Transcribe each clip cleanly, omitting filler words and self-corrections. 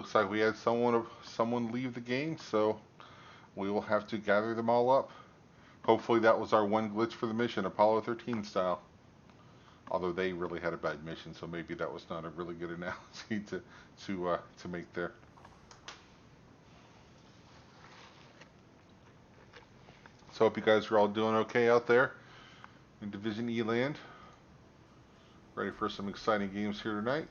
Looks like we had someone leave the game, so we will have to gather them all up. Hopefully that was our one glitch for the mission, Apollo 13 style. Although they really had a bad mission, so maybe that was not a really good analogy to make there. So hope you guys are all doing okay out there in Division E land. Ready for some exciting games here tonight.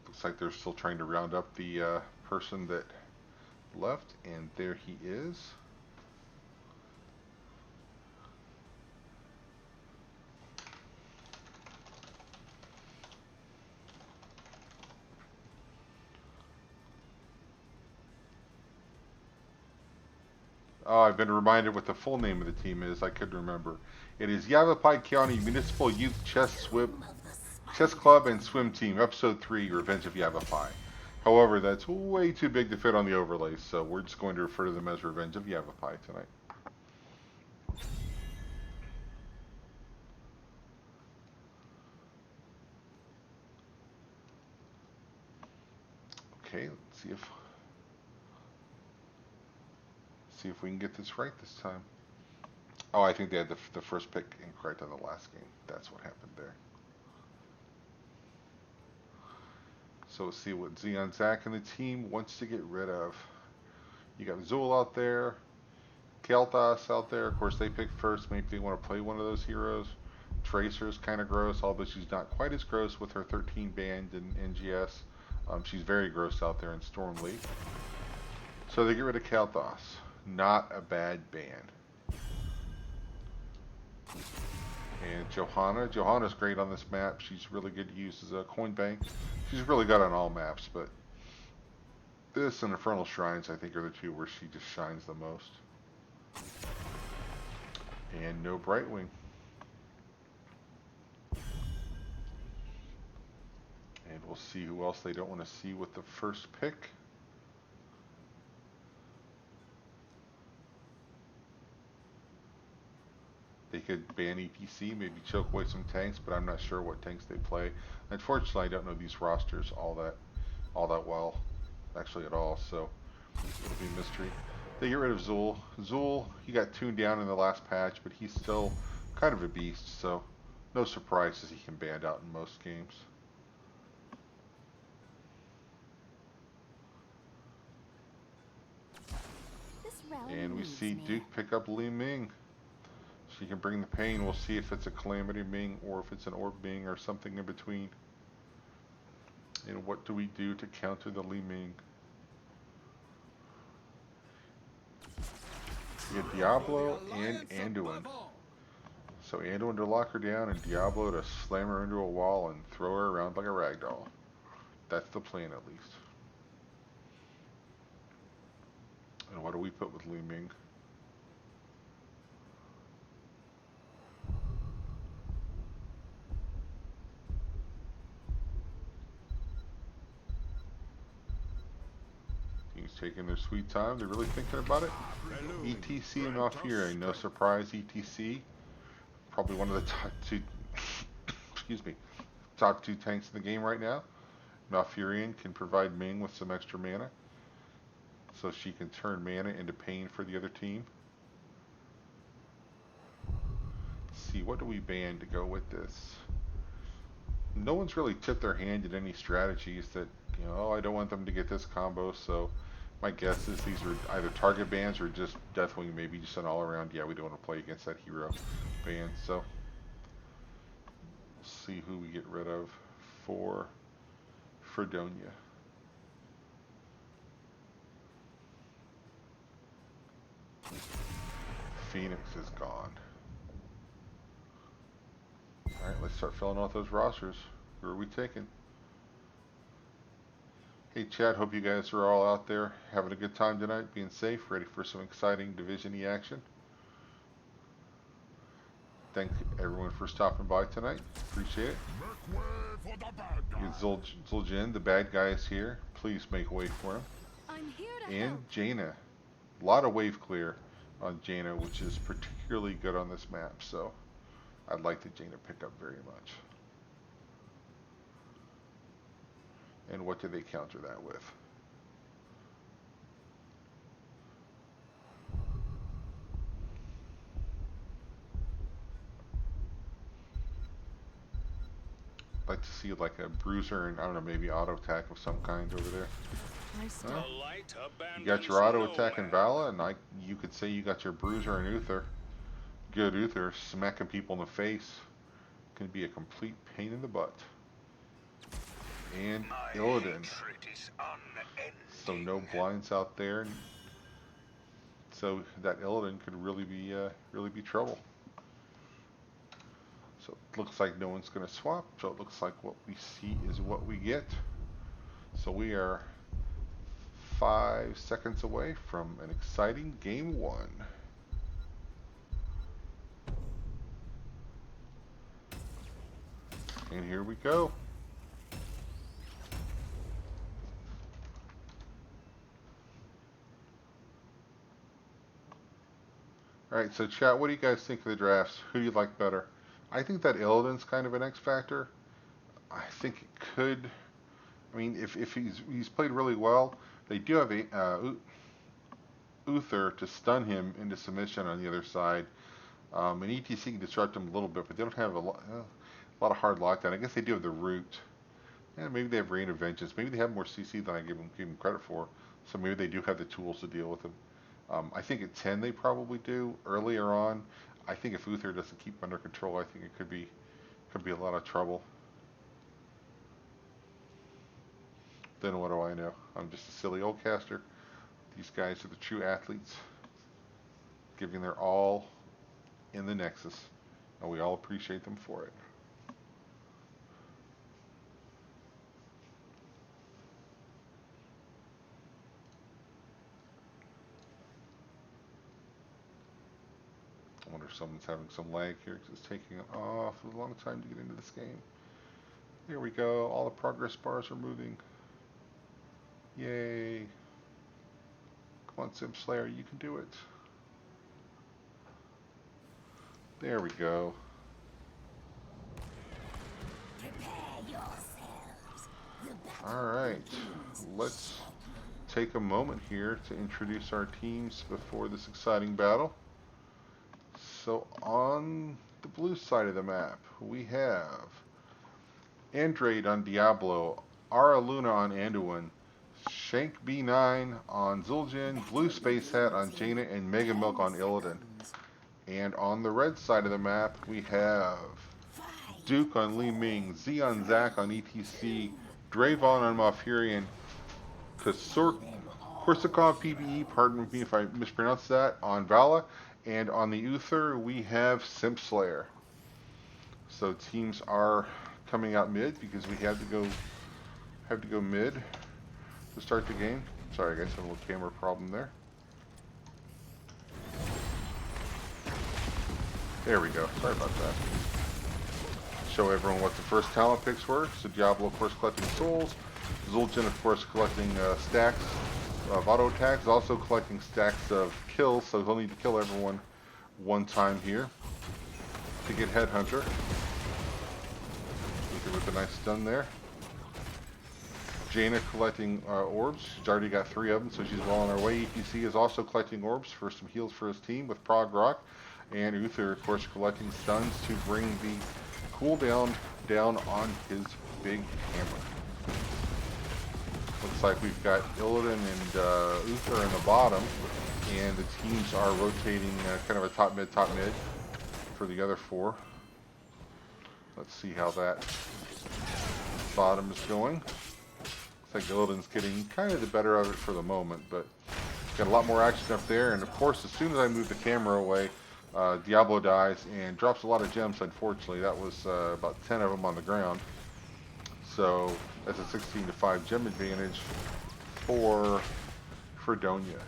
Looks like they're still trying to round up the person that left, and there he is. Oh, I've been reminded what the full name of the team is. I couldn't remember. It is Yavapai County Municipal Youth Chess Club and Swim Team, Episode 3, Revenge of Yavapai. However, that's way too big to fit on the overlays, so we're just going to refer to them as Revenge of Yavapai tonight. Okay, let's see if we can get this right this time. Oh, I think they had the first pick incorrect on the last game. That's what happened there. So let's see what Xeon Zach and the team wants to get rid of. You got Zool out there, Kel'Thas out there. Of course, they picked first. Maybe they want to play one of those heroes. Tracer's kind of gross, although she's not quite as gross with her 13 band in NGS. She's very gross out there in Storm League. So they get rid of Kel'Thas. Not a bad band. And Johanna's great on this map. She's really good to use as a coin bank. She's really good on all maps, but this and Infernal Shrines, I think, are the two where she just shines the most. And no Brightwing. And we'll see who else they don't want to see with the first pick. They could ban ETC, maybe choke away some tanks, but I'm not sure what tanks they play. Unfortunately, I don't know these rosters all that well, actually at all, so it'll be a mystery. They get rid of Zool. Zool, he got tuned down in the last patch, but he's still kind of a beast, so no surprises he can ban out in most games. And we see Duke pick up Li Ming. She can bring the pain. We'll see if it's a Calamity Ming or if it's an Orb Ming or something in between. And what do we do to counter the Li Ming? We get Diablo and Anduin. So Anduin to lock her down and Diablo to slam her into a wall and throw her around like a ragdoll. That's the plan, at least. And what do we put with Li Ming? Team's taking their sweet time. They're really thinking about it. ETC and Malfurion. No surprise, ETC. Probably one of the top two, excuse me, top two tanks in the game right now. Malfurion can provide Ming with some extra mana, so she can turn mana into pain for the other team. Let's see, what do we ban to go with this? No one's really tipped their hand at any strategies that, oh, I don't want them to get this combo, so my guess is these are either target bans or just Deathwing, maybe just an all-around, yeah, we don't want to play against that hero ban, so we'll see who we get rid of for Freedonia. Phoenix is gone. Alright, let's start filling out those rosters. Who are we taking? Hey Chad, hope you guys are all out there having a good time tonight, being safe, ready for some exciting Division E action. Thank everyone for stopping by tonight. Appreciate it. Zul'jin, the bad guy, is here. Please make way for him. And Jaina. A lot of wave clear. on Jaina, which is particularly good on this map. So I'd like the Jaina pickup very much. And what do they counter that with? I'd like to see like a bruiser and I don't know, maybe auto attack of some kind over there. Huh? You got your auto attack in Vala, and you could say you got your bruiser and Uther. Good Uther, smacking people in the face can be a complete pain in the butt. And Illidan. So no blinds out there. So that Illidan could really be trouble. So it looks like no one's going to swap. So it looks like what we see is what we get. So we are 5 seconds away from an exciting game 1. And here we go. Alright, so chat, what do you guys think of the drafts? Who do you like better? I think that Illidan's kind of an X factor. I think it could. I mean, if he's played really well, they do have a Uther to stun him into submission on the other side. And ETC can disrupt him a little bit, but they don't have a lot of hard lockdown. I guess they do have the root. Yeah, maybe they have Rain of Vengeance. Maybe they have more CC than I give them credit for. So maybe they do have the tools to deal with him. I think at 10 they probably do. Earlier on, I think if Uther doesn't keep under control, I think it could be a lot of trouble. Then what do I know? I'm just a silly old caster. These guys are the true athletes, giving their all in the Nexus, and we all appreciate them for it. I wonder if someone's having some lag here because it's taking an awful long time to get into this game. There we go. All the progress bars are moving. Yay. Come on, Sim Slayer, you can do it. There we go. Alright, let's take a moment here to introduce our teams before this exciting battle. So on the blue side of the map, we have Andrade on Diablo, Ara Luna on Anduin, Shank B9 on Zul'jin, Blue Space Hat on Jaina, and Mega Milk on Illidan. And on the red side of the map, we have Duke on Li Ming, Z on Zac on ETC, Dravon on Malfurion, Korsakov PBE, pardon me if I mispronounced that, on Vala, and on the Uther we have Simp Slayer. So teams are coming out mid because we have to go mid to start the game. Sorry guys, had a little camera problem there. There we go. Sorry about that. Show everyone what the first talent picks were. So Diablo, of course, collecting souls. Zul'jin, of course, collecting stacks of auto attacks. Also collecting stacks of kills. So he'll need to kill everyone one time here to get Headhunter. With a nice stun there. Jaina collecting orbs. She's already got 3 of them, so she's well on her way. ETC is also collecting orbs for some heals for his team with Prog Rock. And Uther, of course, collecting stuns to bring the cooldown down on his big hammer. Looks like we've got Illidan and Uther in the bottom, and the teams are rotating kind of a top mid for the other 4. Let's see how that bottom is going. Looks like Illidan's getting kind of the better of it for the moment, but got a lot more action up there. And of course, as soon as I move the camera away, Diablo dies and drops a lot of gems, unfortunately. That was about 10 of them on the ground. So that's a 16-5 gem advantage for Freedonia.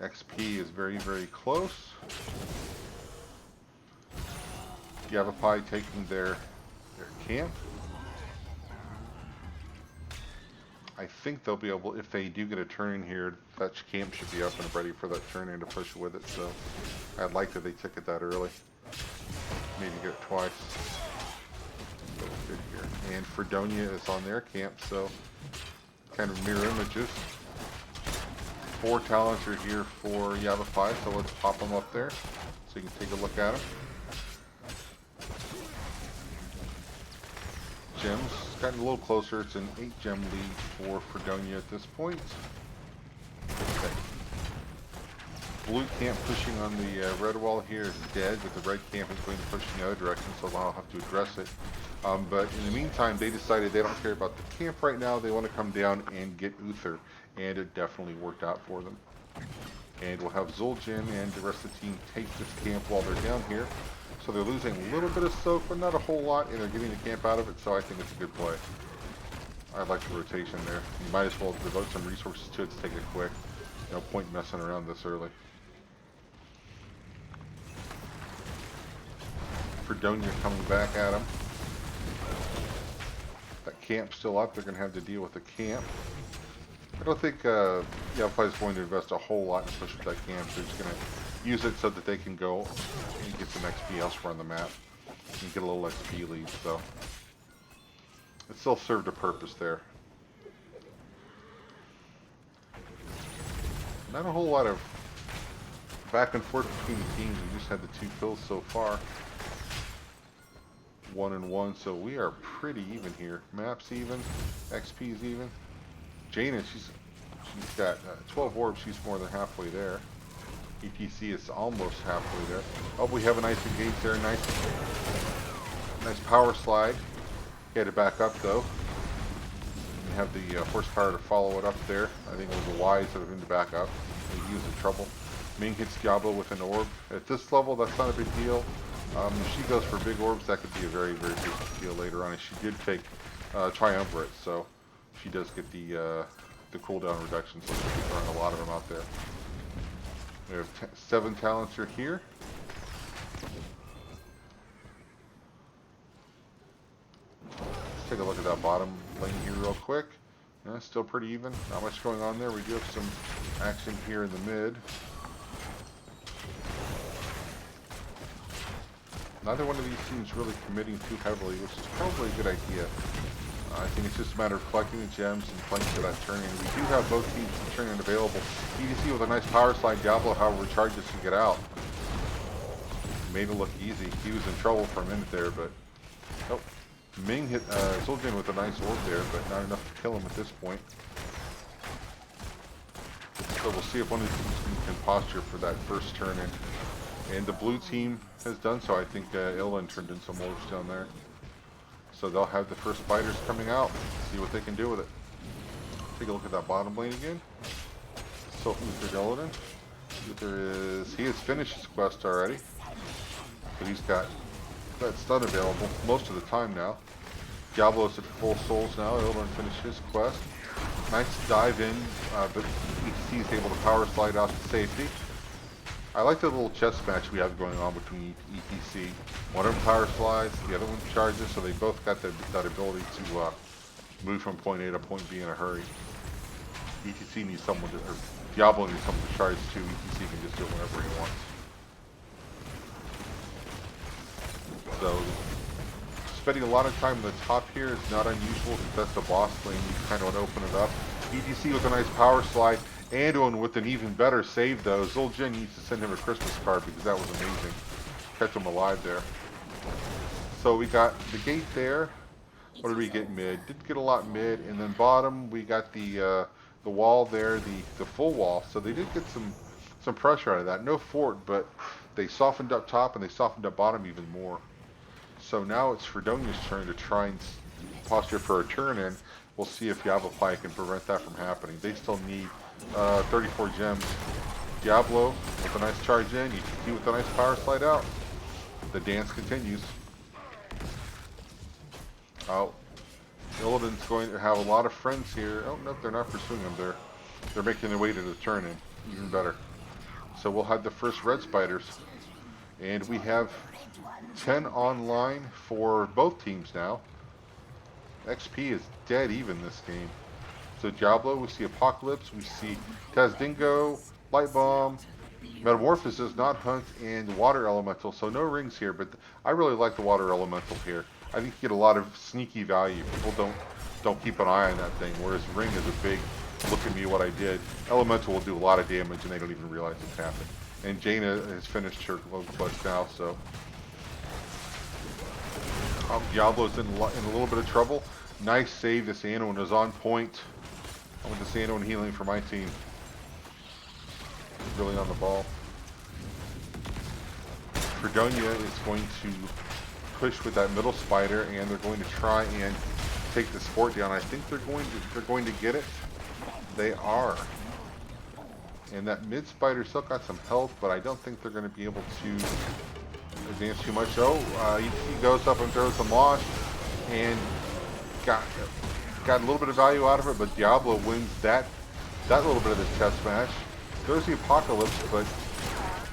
XP is very, very close. Yavapai taking their camp. I think they'll be able, if they do get a turn in here, that camp should be up and ready for that turn in to push with it. So I'd like that they took it that early. Maybe get it twice. So good here. And Freedonia is on their camp, so kind of mirror images. 4 talents are here for Yavapai, so let's pop them up there so you can take a look at them. Gems, gotten a little closer. It's an 8 gem lead for Freedonia at this point. Okay. Blue camp pushing on the red wall here is dead, but the red camp is going to push in the other direction, so I'll have to address it. But in the meantime, they decided they don't care about the camp right now. They want to come down and get Uther, and it definitely worked out for them. And we'll have Zul'jin and the rest of the team take this camp while they're down here. So they're losing a little bit of soak, but not a whole lot, and they're getting the camp out of it, so I think it's a good play. I like the rotation there. You might as well devote some resources to it to take it quick. No point messing around this early. Freedonia coming back at them. That camp's still up. They're going to have to deal with the camp. I don't think Yavapai is going to invest a whole lot in push with that camp. They're just going to use it so that they can go and get some XP elsewhere on the map and get a little XP lead. So it still served a purpose there. Not a whole lot of back and forth between the teams. We just had the 2 kills so far. 1 and 1, so we are pretty even here. Maps even, XP's even. Jaina, she's got 12 orbs. She's more than halfway there. ETC is almost halfway there. Oh, we have a nice engage there. Nice power slide. He had to back up though. And have the horsepower to follow it up there. I think it was wise of him to back up. He was in trouble. Ming hits Diablo with an orb. At this level, that's not a big deal. If she goes for big orbs, that could be a very, very big deal later on. And she did take Triumvirate, so she does get the cooldown reduction, so she'll be throwing a lot of them out there. We have 7 talents are here. Let's take a look at that bottom lane here real quick. Yeah, still pretty even. Not much going on there. We do have some action here in the mid. Neither one of these teams really committing too heavily, which is probably a good idea. I think it's just a matter of collecting the gems and playing for that turn-in. We do have both teams for turn-in available. EDC with a nice power slide. Diablo, however, charges to get out. Made it look easy. He was in trouble for a minute there, but... Oh, Ming hit Zul'jin with a nice orb there, but not enough to kill him at this point. So we'll see if one of these teams can posture for that first turn-in. And the blue team has done so. I think Ilan turned in some orbs down there. So they'll have the first fighters coming out. See what they can do with it. Take a look at that bottom lane again. So Uther Golden. Uther he has finished his quest already. But he's got that stun available most of the time now. Diablo's at full souls now. Ilan finished his quest. Nice dive in, but he's able to power slide out to safety. I like the little chess match we have going on between ETC. One of them power slides, the other one charges, so they both got that ability to move from point A to point B in a hurry. ETC needs someone to, or Diablo needs someone to charge too. ETC can just do it whenever he wants. So, spending a lot of time in the top here is not unusual because that's the boss lane. You kind of want to open it up. ETC with a nice power slide. Anduin with an even better save though. Zul'jin needs to send him a Christmas card because that was amazing. Catch him alive there. So we got the gate there. What did we get mid? Didn't get a lot mid. And then bottom we got the wall there, the full wall. So they did get some pressure out of that. No fort, but they softened up top and they softened up bottom even more. So now it's Freedonia's turn to try and posture for a turn in. We'll see if Yavapai can prevent that from happening. They still need 34 gems. Diablo with a nice charge in. ETC with a nice power slide out. The dance continues. Oh, Illidan's going to have a lot of friends here. Oh, no, they're not pursuing them. They're making their way to the turn-in. Even better. So we'll have the first red spiders. And we have 10 online for both teams now. XP is dead even this game. So Diablo, we see Apocalypse, we see Tazdingo, Light Bomb, Metamorphosis, Not Hunt, and Water Elemental. So no rings here, but I really like the Water Elemental here. I think you get a lot of sneaky value. People don't keep an eye on that thing, whereas Ring is a big, look at me what I did. Elemental will do a lot of damage and they don't even realize it's happened. And Jaina has finished her low clutch now, so Diablo's in a little bit of trouble. Nice save. This Anduin is on point. I want this Anduin healing for my team. Really on the ball. Freedonia is going to push with that middle spider, and they're going to try and take this fort down. I think they're going to get it. They are. And that mid spider still got some health, but I don't think they're going to be able to advance too much. Oh, he goes up and throws the mosh, and got a little bit of value out of it, but Diablo wins that little bit of this test match. There's the Apocalypse, but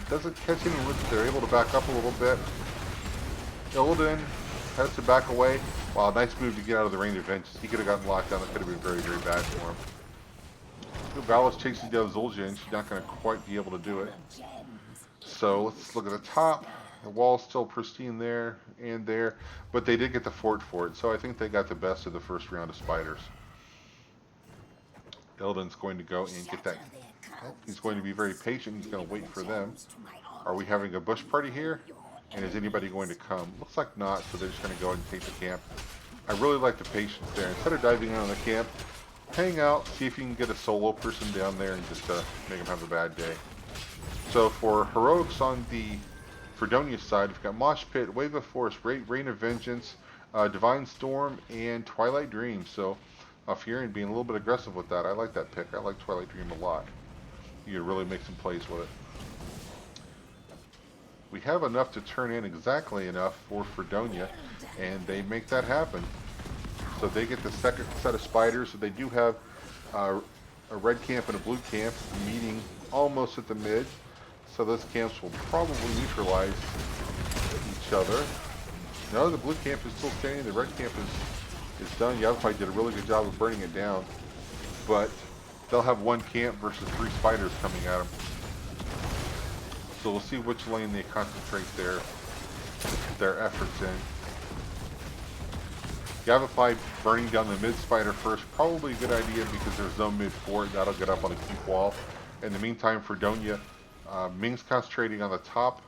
doesn't catch any wood. They're able to back up a little bit. Illidan has to back away. Wow, nice move to get out of the range of Vengeance. He could have gotten locked down. That could have been very, very bad for him. Valis chases down Zul'jin. She's not going to quite be able to do it. So let's look at the top. The wall's still pristine there and there, but they did get the fort for it. So I think they got the best of the first round of spiders. Illidan's going to go and get that. He's going to be very patient. He's going to wait for them. Are we having a bush party here? And is anybody going to come? Looks like not, so they're just going to go ahead and take the camp. I really like the patience there. Instead of diving in on the camp, hang out, see if you can get a solo person down there and just make them have a bad day. So for heroics on the Freedonia side, we've got Mosh Pit, Wave of Force, Rain of Vengeance, Divine Storm, and Twilight Dream. So Furion being a little bit aggressive with that. I like that pick. I like Twilight Dream a lot. You can really make some plays with it. We have enough to turn in exactly enough for Freedonia, and they make that happen. So they get the second set of spiders. So they do have a red camp and a blue camp meeting almost at the mid. So those camps will probably neutralize each other. No, the blue camp is still standing. The red camp is done. Yavapai did a really good job of burning it down. But they'll have one camp versus 3 spiders coming at them. So we'll see which lane they concentrate their efforts in. Yavapai burning down the mid spider first, probably a good idea because there's no mid fort. That'll get up on a keep wall. In the meantime, Freedonia, Ming's concentrating on the top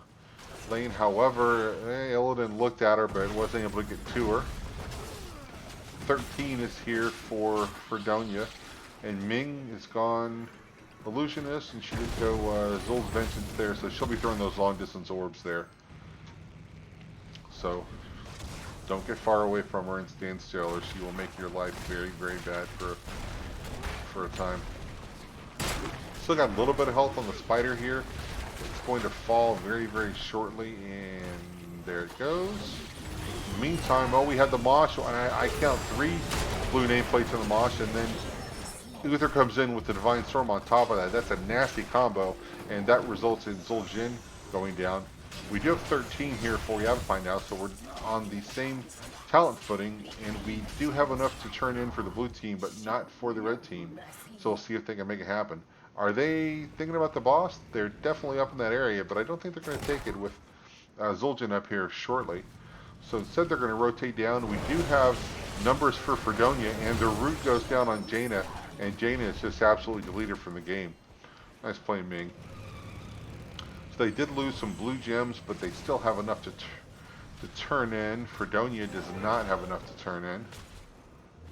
lane. However, Illidan looked at her but wasn't able to get to her. 13 is here for Freedonia, and Ming is gone Illusionist, and she did go Zul's Vengeance there, so she'll be throwing those long distance orbs there. So don't get far away from her and stand still, or she will make your life very, very bad for a time. Still got a little bit of health on the spider here. It's going to fall very, very shortly, and there it goes. In the meantime, oh, we had the Mosh, and I count 3 blue nameplates in the Mosh, and then Uther comes in with the Divine Storm on top of that. That's a nasty combo, and that results in Zul'jin going down. We do have 13 here for Yavapai now, so we're on the same talent footing, and we do have enough to turn in for the blue team, but not for the red team. So we'll see if they can make it happen. Are they thinking about the boss? They're definitely up in that area, but I don't think they're going to take it with Zul'jin up here shortly. So instead they're going to rotate down. We do have numbers for Freedonia, and the root goes down on Jaina, and Jaina is just absolutely deleted from the game. Nice play, Ming. So they did lose some blue gems, but they still have enough to turn in. Freedonia does not have enough to turn in,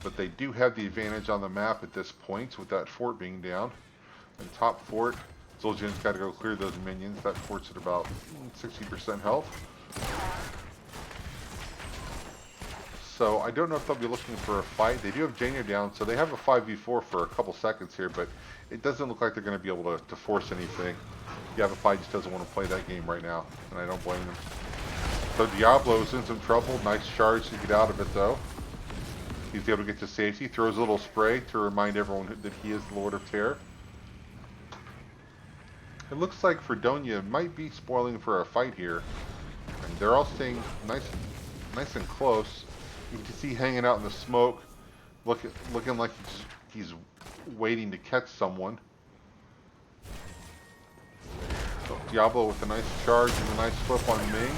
but they do have the advantage on the map at this point with that fort being down. And top fort, Zul'jin's got to go clear those minions. That fort's at about 60% health. So I don't know if they'll be looking for a fight. They do have Jaina down, so they have a 5v4 for a couple seconds here, but it doesn't look like they're going to be able to force anything. Yavapai just doesn't want to play that game right now, and I don't blame him. So Diablo's in some trouble. Nice charge to get out of it, though. He's able to get to safety. Throws a little spray to remind everyone that he is the Lord of Terror. It looks like Freedonia might be spoiling for a fight here. And they're all staying nice and close. You can see hanging out in the smoke, looking like he's waiting to catch someone. So Diablo with a nice charge and a nice flip on Ming.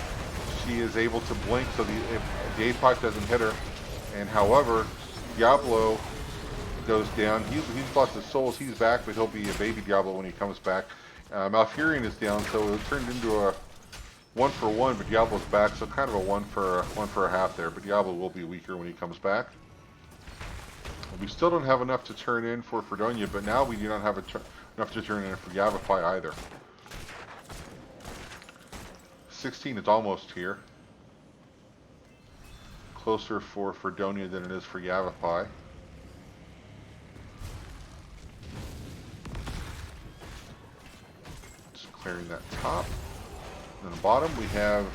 She is able to blink so the A-pipe doesn't hit her. And however, Diablo goes down. He's lost his souls. He's back, but he'll be a baby Diablo when he comes back. Malfurion is down, so it turned into a 1-for-1, but Diablo's back, so kind of a one for a half there. But Diablo will be weaker when he comes back. We still don't have enough to turn in for Freedonia, but now we do not have enough to turn in for Yavapai either. 16 is almost here. Closer for Freedonia than it is for Yavapai. Just clearing that top. And the bottom, we have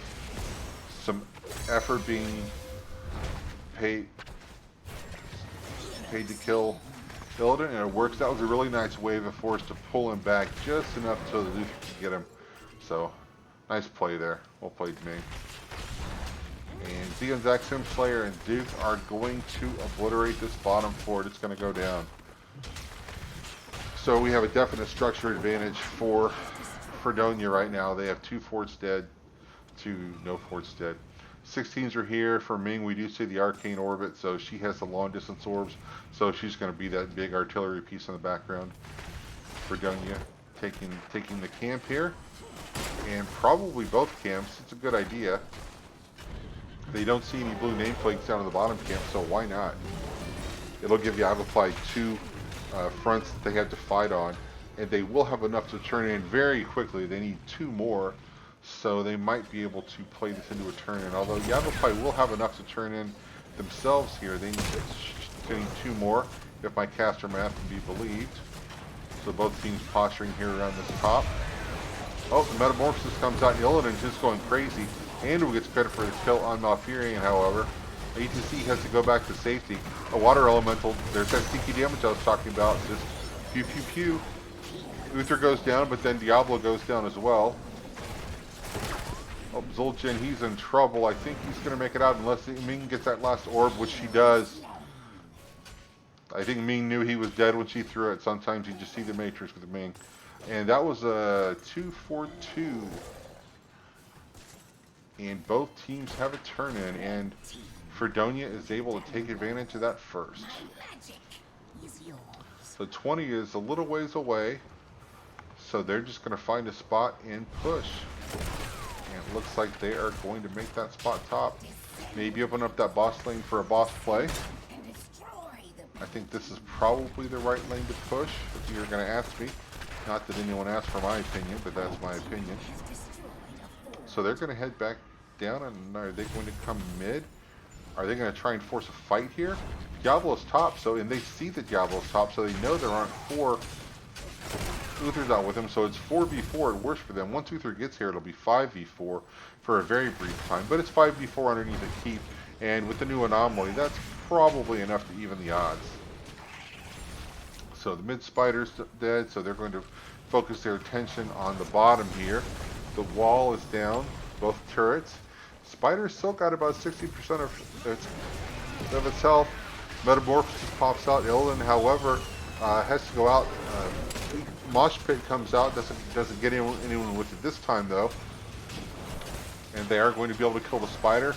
some effort being paid to kill Illidan, and it works. That was a really nice wave of force to pull him back just enough so that Luther could get him. So, nice play there. Well played, me. And Zeon, Zack, Simslayer, and Duke are going to obliterate this bottom fort. It's going to go down. So we have a definite structure advantage for Freedonia right now. They have 2 forts dead, 2 no forts dead. 16s are here. For Ming, we do see the arcane orbit, so she has the long distance orbs, so she's going to be that big artillery piece in the background. Freedonia taking the camp here, and probably both camps. It's a good idea. They don't see any blue nameplates down in the bottom camp, so why not? It'll give Yavapai 2 fronts that they have to fight on, and they will have enough to turn in very quickly. They need 2 more, so they might be able to play this into a turn-in. Although Yavapai will have enough to turn in themselves here. They need 2 more, if my caster math can be believed. So both teams posturing here around this top. Oh, the Metamorphosis comes out. Illidan just going crazy. Andrew gets credit for his kill on Malfurion, however. ATC has to go back to safety. A water elemental. There's that sneaky damage I was talking about. Just pew pew pew. Uther goes down, but then Diablo goes down as well. Oh, Zul'jin, he's in trouble. I think he's going to make it out unless Ming gets that last orb, which she does. I think Ming knew he was dead when she threw it. Sometimes you just see the Matrix with Ming. And that was a 2-4-2. And both teams have a turn-in, and Freedonia is able to take advantage of that first. So 20 is a little ways away, so they're just going to find a spot and push. And it looks like they are going to make that spot top. Maybe open up that boss lane for a boss play. I think this is probably the right lane to push, if you're going to ask me. Not that anyone asked for my opinion, but that's my opinion. So they're going to head back down, and are they going to come mid? Are they going to try and force a fight here? Diablo's top, and they see that Diablo's top, so they know there aren't 4 Uthers out with him, so it's 4v4 at worst for them. Once Uther gets here, it'll be 5v4 for a very brief time, but it's 5v4 underneath a keep, and with the new anomaly, that's probably enough to even the odds. So the mid spider's dead, so they're going to focus their attention on the bottom here. The wall is down, both turrets. Spider's still got about 60% of its health. Metamorphosis pops out. Illidan, however, has to go out. Mosh Pit comes out. Doesn't get anyone with it this time, though. And they are going to be able to kill the spider.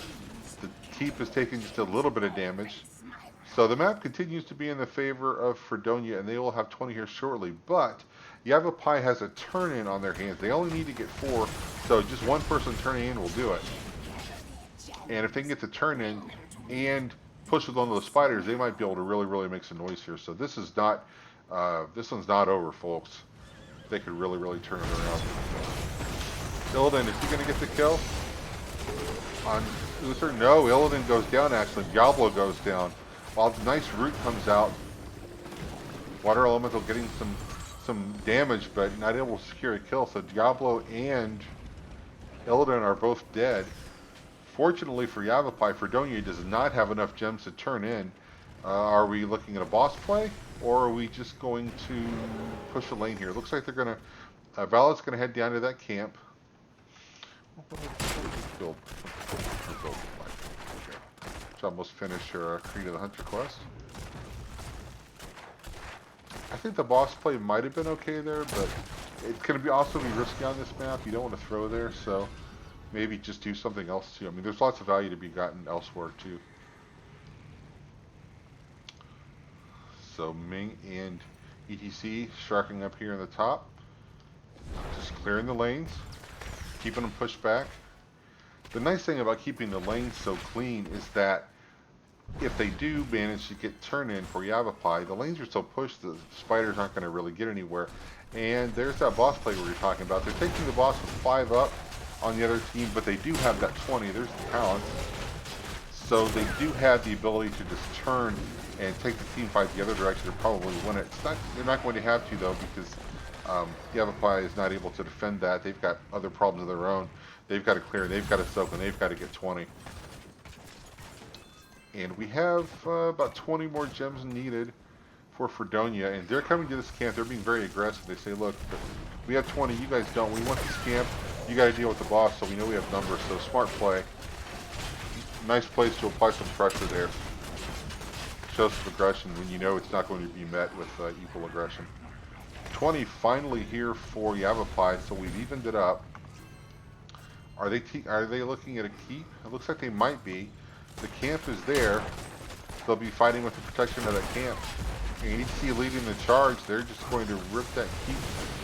The keep is taking just a little bit of damage. So the map continues to be in the favor of Freedonia, and they will have 20 here shortly. But Yavapai has a turn-in on their hands. They only need to get 4, so just one person turning in will do it. And if they can get the turn-in and push with one of those spiders, they might be able to really, really make some noise here. So this is not, this one's not over, folks. They could really, really turn it around. Illidan, is he going to get the kill on Uther? No, Illidan goes down, actually. Diablo goes down. While the nice root comes out, Water Elemental getting some damage, but not able to secure a kill. So Diablo and Illidan are both dead. Fortunately for Yavapai, Freedonia does not have enough gems to turn in. Are we looking at a boss play, or are we just going to push a lane here? It looks like they're going to... Valet's going to head down to that camp. Build. Almost finished your Creed of the Hunter quest. I think the boss play might have been okay there, but it's going to be also be risky on this map. You don't want to throw there, so maybe just do something else too. I mean, there's lots of value to be gotten elsewhere too. So Ming and ETC sharking up here in the top, just clearing the lanes, keeping them pushed back. The nice thing about keeping the lanes so clean is that if they do manage to get turn in for Yavapai, the lanes are so pushed the spiders aren't going to really get anywhere. And there's that boss play we were talking about. They're taking the boss with 5 up on the other team, but they do have that 20. There's the talent. So they do have the ability to just turn and take the team fight the other direction and probably win it. They're not going to have to, though, because Yavapai is not able to defend that. They've got other problems of their own. They've got to clear, they've got to soak, and they've got to get 20. And we have about 20 more gems needed for Freedonia, and they're coming to this camp. They're being very aggressive. They say, look, we have 20, you guys don't. We want this camp. You got to deal with the boss, so we know we have numbers. So smart play. Nice place to apply some pressure there. Show some aggression when you know it's not going to be met with equal aggression. 20 finally here for Yavapai, so we've evened it up. Are they looking at a keep? It looks like they might be. The camp is there. They'll be fighting with the protection of that camp. And you see leading the charge, they're just going to rip that keep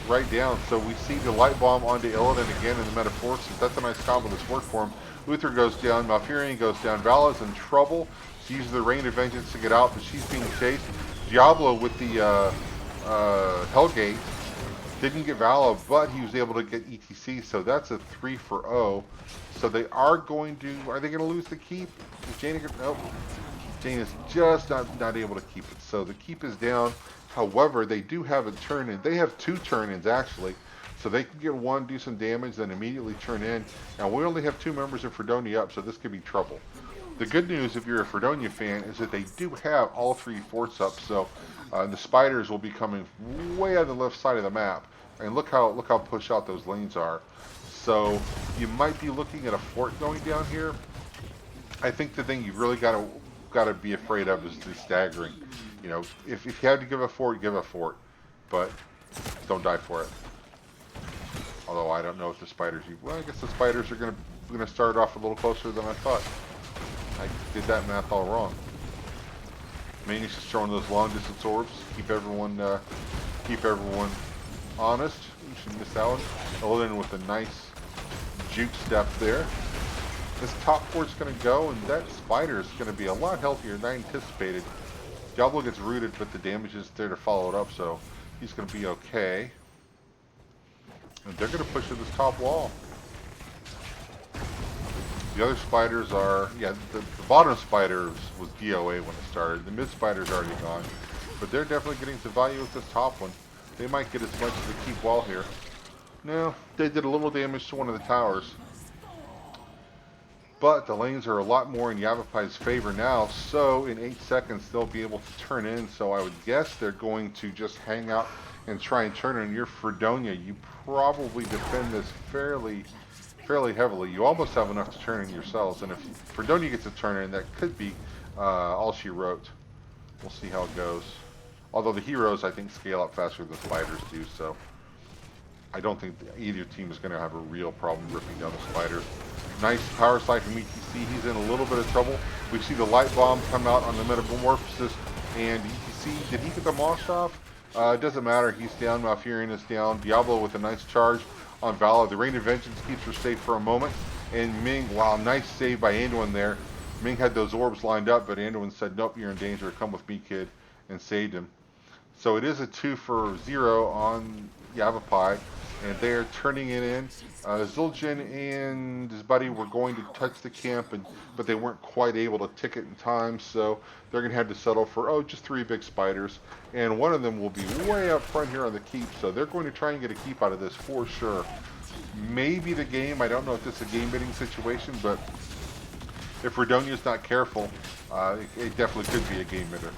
right down. So we see the light bomb onto Illidan again in the Metaforces. That's a nice combo that's worked for him. Luther goes down, Malfurion goes down, Vala's in trouble. She uses the Rain of Vengeance to get out, but she's being chased. Diablo with the Hellgate didn't get Vala, but he was able to get ETC, so that's a 3 for 0. So they are going to lose the keep? Is Jane gonna, nope. Jane is just not able to keep it. So the keep is down. However, they do have a turn-in. They have 2 turn-ins, actually. So they can get 1, do some damage, then immediately turn in. Now, we only have 2 members of Freedonia up, so this could be trouble. The good news, if you're a Freedonia fan, is that they do have all 3 forts up, so the spiders will be coming way on the left side of the map. And look how pushed out those lanes are. So you might be looking at a fort going down here. I think the thing you've really got to be afraid of is the staggering. You know, if you had to give a fort, give a fort, but don't die for it. Although I don't know if the spiders. Well, I guess the spiders are gonna start off a little closer than I thought. I did that math all wrong. Mainly's just throwing those long distance orbs. Keep everyone honest. You should miss that one. Illidan with a nice juke step there. This top fort's going to go, and that spider is going to be a lot healthier than I anticipated. Diablo gets rooted, but the damage is there to follow it up, so he's going to be okay. And they're going to push to this top wall. The other spiders are, yeah, the bottom spiders was DOA when it started. The mid spider's already gone, but they're definitely getting some value with this top one. They might get as much as the keep wall here. No, they did a little damage to one of the towers. But the lanes are a lot more in Yavapai's favor now, so in 8 seconds they'll be able to turn in. So I would guess they're going to just hang out and try and turn in. Your Freedonia, you probably defend this fairly heavily. You almost have enough to turn in yourselves, and if Freedonia gets a turn in, that could be all she wrote. We'll see how it goes. Although the heroes, I think, scale up faster than spiders do, so I don't think either team is going to have a real problem ripping down the spiders. Nice power slide from ETC. He's in a little bit of trouble. We see the light bomb come out on the Metamorphosis, and ETC, did he get the moss off? It doesn't matter. He's down. Malfurion is down. Diablo with a nice charge on Vala. The Rain of Vengeance keeps her safe for a moment. And Ming, wow, nice save by Anduin there. Ming had those orbs lined up, but Anduin said, nope, you're in danger. Come with me, kid, and saved him. So it is a 2 for 0 on Yavapai, and they're turning it in. Zul'jin and his buddy were going to touch the camp, but they weren't quite able to tick it in time, so they're going to have to settle for, just 3 big spiders. And one of them will be way up front here on the keep, so they're going to try and get a keep out of this for sure. Maybe the game, I don't know if this is a game-bidding situation, but if Freedonia's not careful, it definitely could be a game-bidder.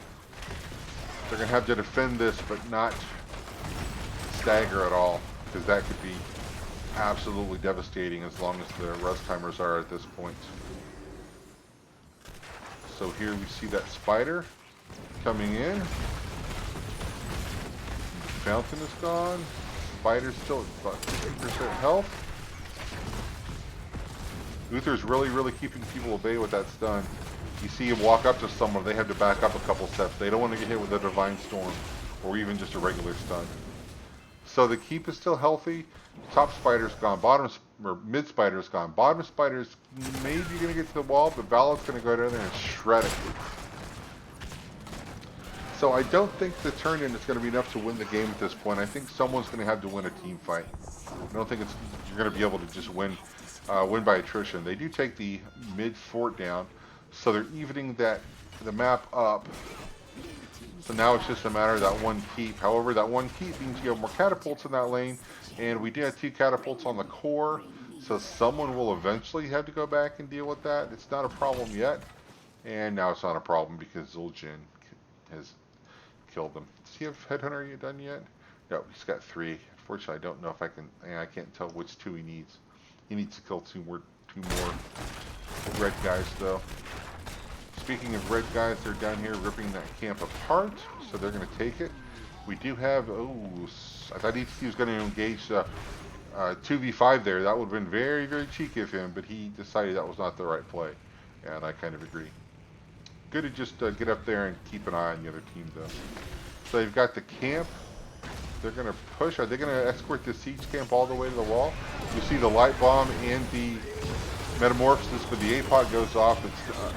They're going to have to defend this, but not stagger at all, because that could be absolutely devastating as long as the rest timers are at this point. So here we see that spider coming in. Fountain is gone. Spider's still at about 8% health. Uther's really keeping people at bay with that stun. You see him walk up to someone, they have to back up a couple steps. They don't want to get hit with a Divine Storm or even just a regular stun. So the keep is still healthy. Top spider's gone. Bottom or mid spider's gone. Bottom spider's maybe going to get to the wall, but Vala's going to go down there and shred it. So I don't think the turn-in is going to be enough to win the game at this point. I think someone's going to have to win a team fight. I don't think you're going to be able to just win by attrition. They do take the mid fort down, so they're evening the map up. So now it's just a matter of that one keep. However, that one keep means you have more catapults in that lane, and we do have 2 catapults on the core, so someone will eventually have to go back and deal with that. It's not a problem yet, and now it's not a problem because Zul'jin has killed them. Does he have Headhunter done yet? No, he's got 3. Unfortunately, I don't know if I can't tell which 2 he needs. He needs to kill 2 more red guys, though. Speaking of red guys, they're down here ripping that camp apart, so they're going to take it. We do have, I thought he was going to engage 2v5 there. That would have been very cheeky of him, but he decided that was not the right play, and I kind of agree. Good to just get up there and keep an eye on the other team, though. So they've got the camp. They're going to push. Are they going to escort the siege camp all the way to the wall? You see the light bomb and the metamorphosis, but the APOC goes off.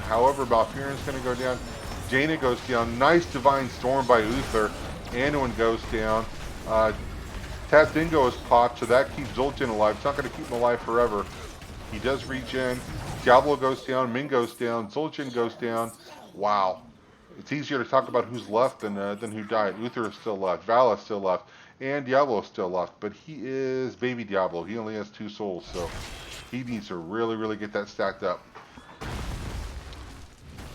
However, Malfurion's going to go down. Jaina goes down. Nice Divine Storm by Uther. Anduin goes down. Tat Dingo is popped, so that keeps Zul'jin alive. It's not going to keep him alive forever. He does regen. Diablo goes down. Ming goes down. Zul'jin goes down. Wow. It's easier to talk about who's left than who died. Uther is still left. Vala is still left. And Diablo is still left. But he is baby Diablo. He only has 2 souls, so he needs to really get that stacked up.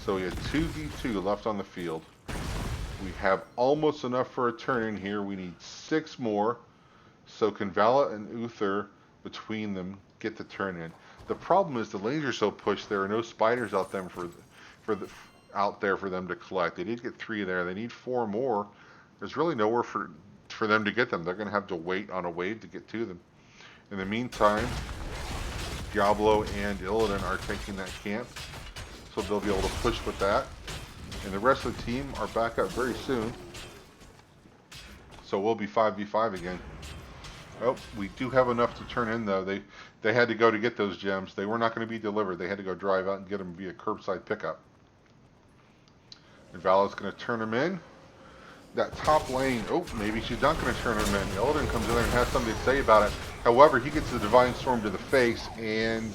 So we have 2v2 left on the field. We have almost enough for a turn in here. We need 6 more. So can Vala and Uther, between them, get the turn in. The problem is the lanes are so pushed. There are no spiders out there for them to collect. They did get 3 there. They need 4 more. There's really nowhere for them to get them. They're going to have to wait on a wave to get to them. In the meantime, Diablo and Illidan are taking that camp, so they'll be able to push with that. And the rest of the team are back up very soon. So we'll be 5v5 again. Oh, we do have enough to turn in, though. They had to go to get those gems. They were not going to be delivered. They had to go drive out and get them via curbside pickup. And Vala's going to turn them in. That top lane, maybe she's not going to turn them in. Illidan comes in there and has something to say about it. However, he gets the Divine Storm to the face, and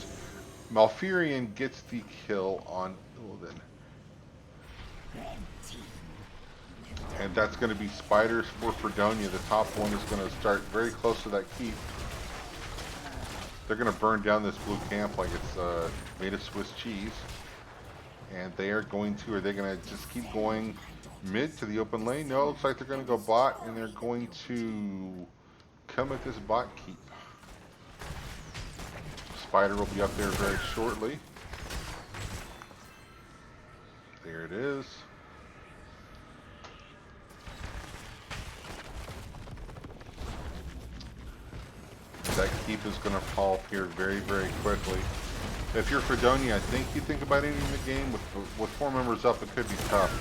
Malfurion gets the kill on Illidan. And that's going to be spiders for Freedonia. The top one is going to start very close to that keep. They're going to burn down this blue camp like it's made of Swiss cheese. And they are going to, are they going to just keep going mid to the open lane? No, it looks like they're going to go bot, and they're going to come at this bot keep. Spider will be up there very shortly. There it is. That keep is going to fall up here very quickly. If you're Freedonia, I think you think about ending the game with 4 members up. It could be tough.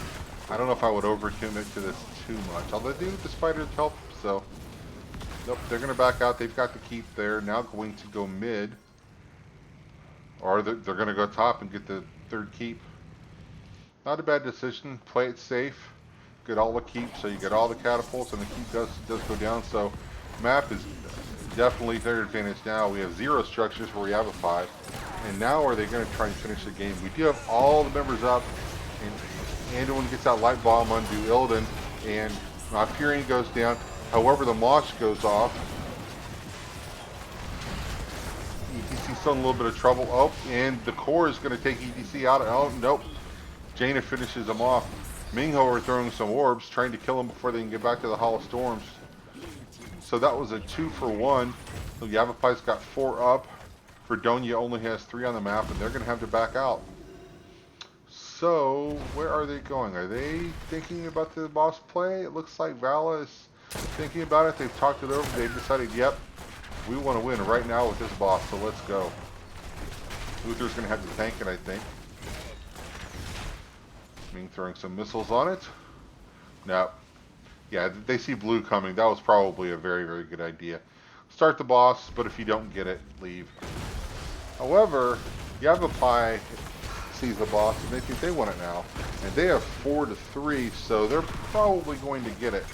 I don't know if I would overcommit to this too much. Although they do the spiders help, so nope. They're going to back out. They've got the keep there. Now going to go mid, or they're going to go top and get the 3rd keep. Not a bad decision. Play it safe. Get all the keep, so you get all the catapults, and the keep does go down. So map is definitely their advantage now. We have 0 structures for Yavapai. And now are they going to try and finish the game? We do have all the members up. And Anduin gets that light bomb onto Illidan. And Malfurion goes down. However, the Mosh goes off. EDC's still in a little bit of trouble. Oh, and the core is going to take EDC out. Oh, nope. Jaina finishes him off. Mingho are throwing some orbs, trying to kill him before they can get back to the Hall of Storms. So that was a 2-for-1. So Yavapai's got 4 up. Freedonia only has 3 on the map, and they're going to have to back out. So, where are they going? Are they thinking about the boss play? It looks like Vala is Thinking about it, they've talked it over. They've decided, yep, we want to win right now with this boss, so let's go. Uther's going to have to tank it, I think. Ming throwing some missiles on it. No. Yeah, they see blue coming. That was probably a very, very good idea. Start the boss, but if you don't get it, leave. However, Yavapai sees the boss and they think they want it now. And they have 4-3, so they're probably going to get it.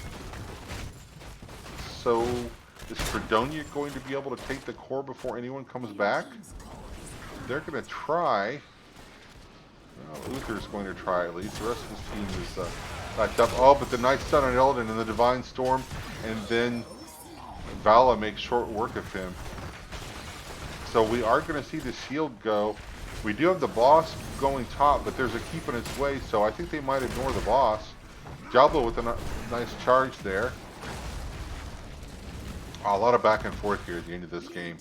So, is Freedonia going to be able to take the core before anyone comes back? They're going to try. Well, Uther's going to try at least. The rest of his team is backed up. Oh, but the Night Sun on Illidan and the Divine Storm, and then Vala makes short work of him. So we are going to see the shield go. We do have the boss going top, but there's a keep in its way, so I think they might ignore the boss. Diablo with a nice charge there. Oh, a lot of back and forth here at the end of this game.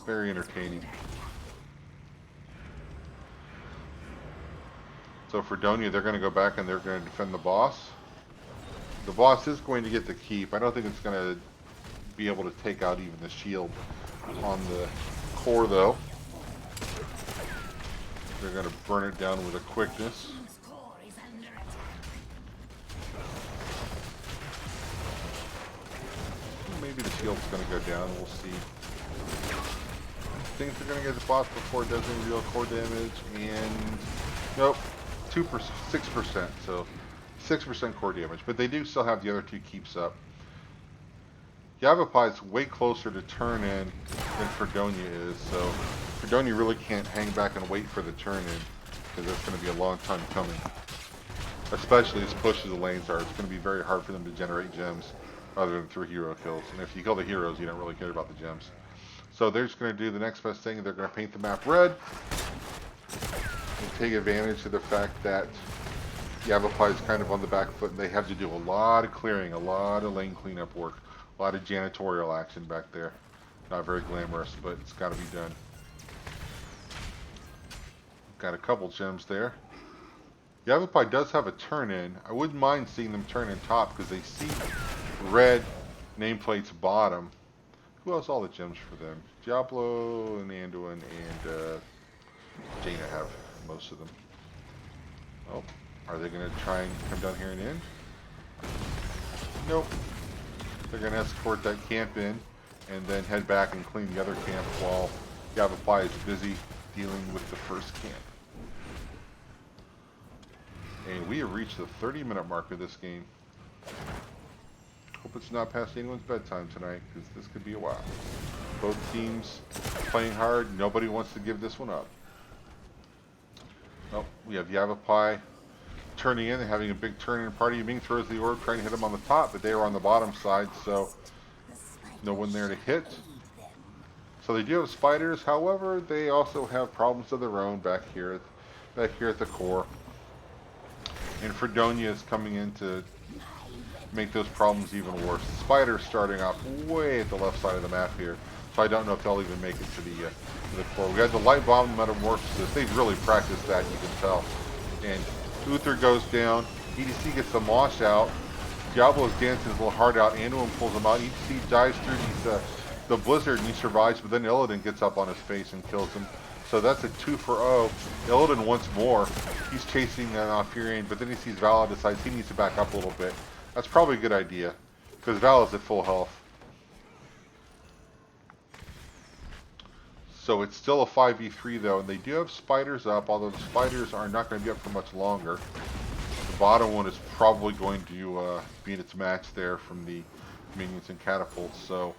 Very entertaining. So for Freedonia, they're going to go back and they're going to defend the boss. The boss is going to get the keep. I don't think it's going to be able to take out even the shield on the core, though. They're going to burn it down with a quickness. Maybe the shield's going to go down. We'll see. I think they're going to get the boss before it does any real core damage. And nope, 6%. So 6% core damage. But they do still have the other two keeps up. Yavapai's way closer to turn in than Freedonia is. So Freedonia really can't hang back and wait for the turn in, because that's going to be a long time coming. Especially as push as the lanes are. It's going to be very hard for them to generate gems other than through hero kills. And if you kill the heroes, you don't really care about the gems. So they're just going to do the next best thing. They're going to paint the map red and take advantage of the fact that Yavapai is kind of on the back foot, and they have to do a lot of clearing, a lot of lane cleanup work, a lot of janitorial action back there. Not very glamorous, but it's got to be done. Got a couple gems there. Yavapai does have a turn in. I wouldn't mind seeing them turn in top because they see red nameplates bottom. Who else all the gems for them? Diablo and Anduin and Jaina have most of them. Oh, are they going to try and come down here and in? Nope. They're going to escort that camp in and then head back and clean the other camp while Yavapai is busy dealing with the first camp. And we have reached the 30-minute mark of this game. Hope it's not past anyone's bedtime tonight, because this could be a while. Both teams playing hard. Nobody wants to give this one up. Oh, we have Yavapai turning in and having a big turn-in party. Ming throws the orb, trying to hit him on the top, but they were on the bottom side, so no one there to hit. So they do have spiders. However, they also have problems of their own back here at the core. And Freedonia is coming in to make those problems even worse. The spider's starting off way at the left side of the map here, so I don't know if they'll even make it to the core. We had the light bomb metamorphosis. They've really practiced that, you can tell. And Uther goes down. EDC gets the mosh out. Diablo's dancing his little heart out. Anduin pulls him out. EDC dives through the blizzard and he survives, but then Illidan gets up on his face and kills him. So that's a 2-for-0. Illidan once more. He's chasing Furion, but then he sees Vala, decides he needs to back up a little bit. That's probably a good idea, because Vala's at full health. So it's still a 5v3 though, and they do have spiders up, although the spiders are not going to be up for much longer. The bottom one is probably going to be in its match there from the minions and catapults. So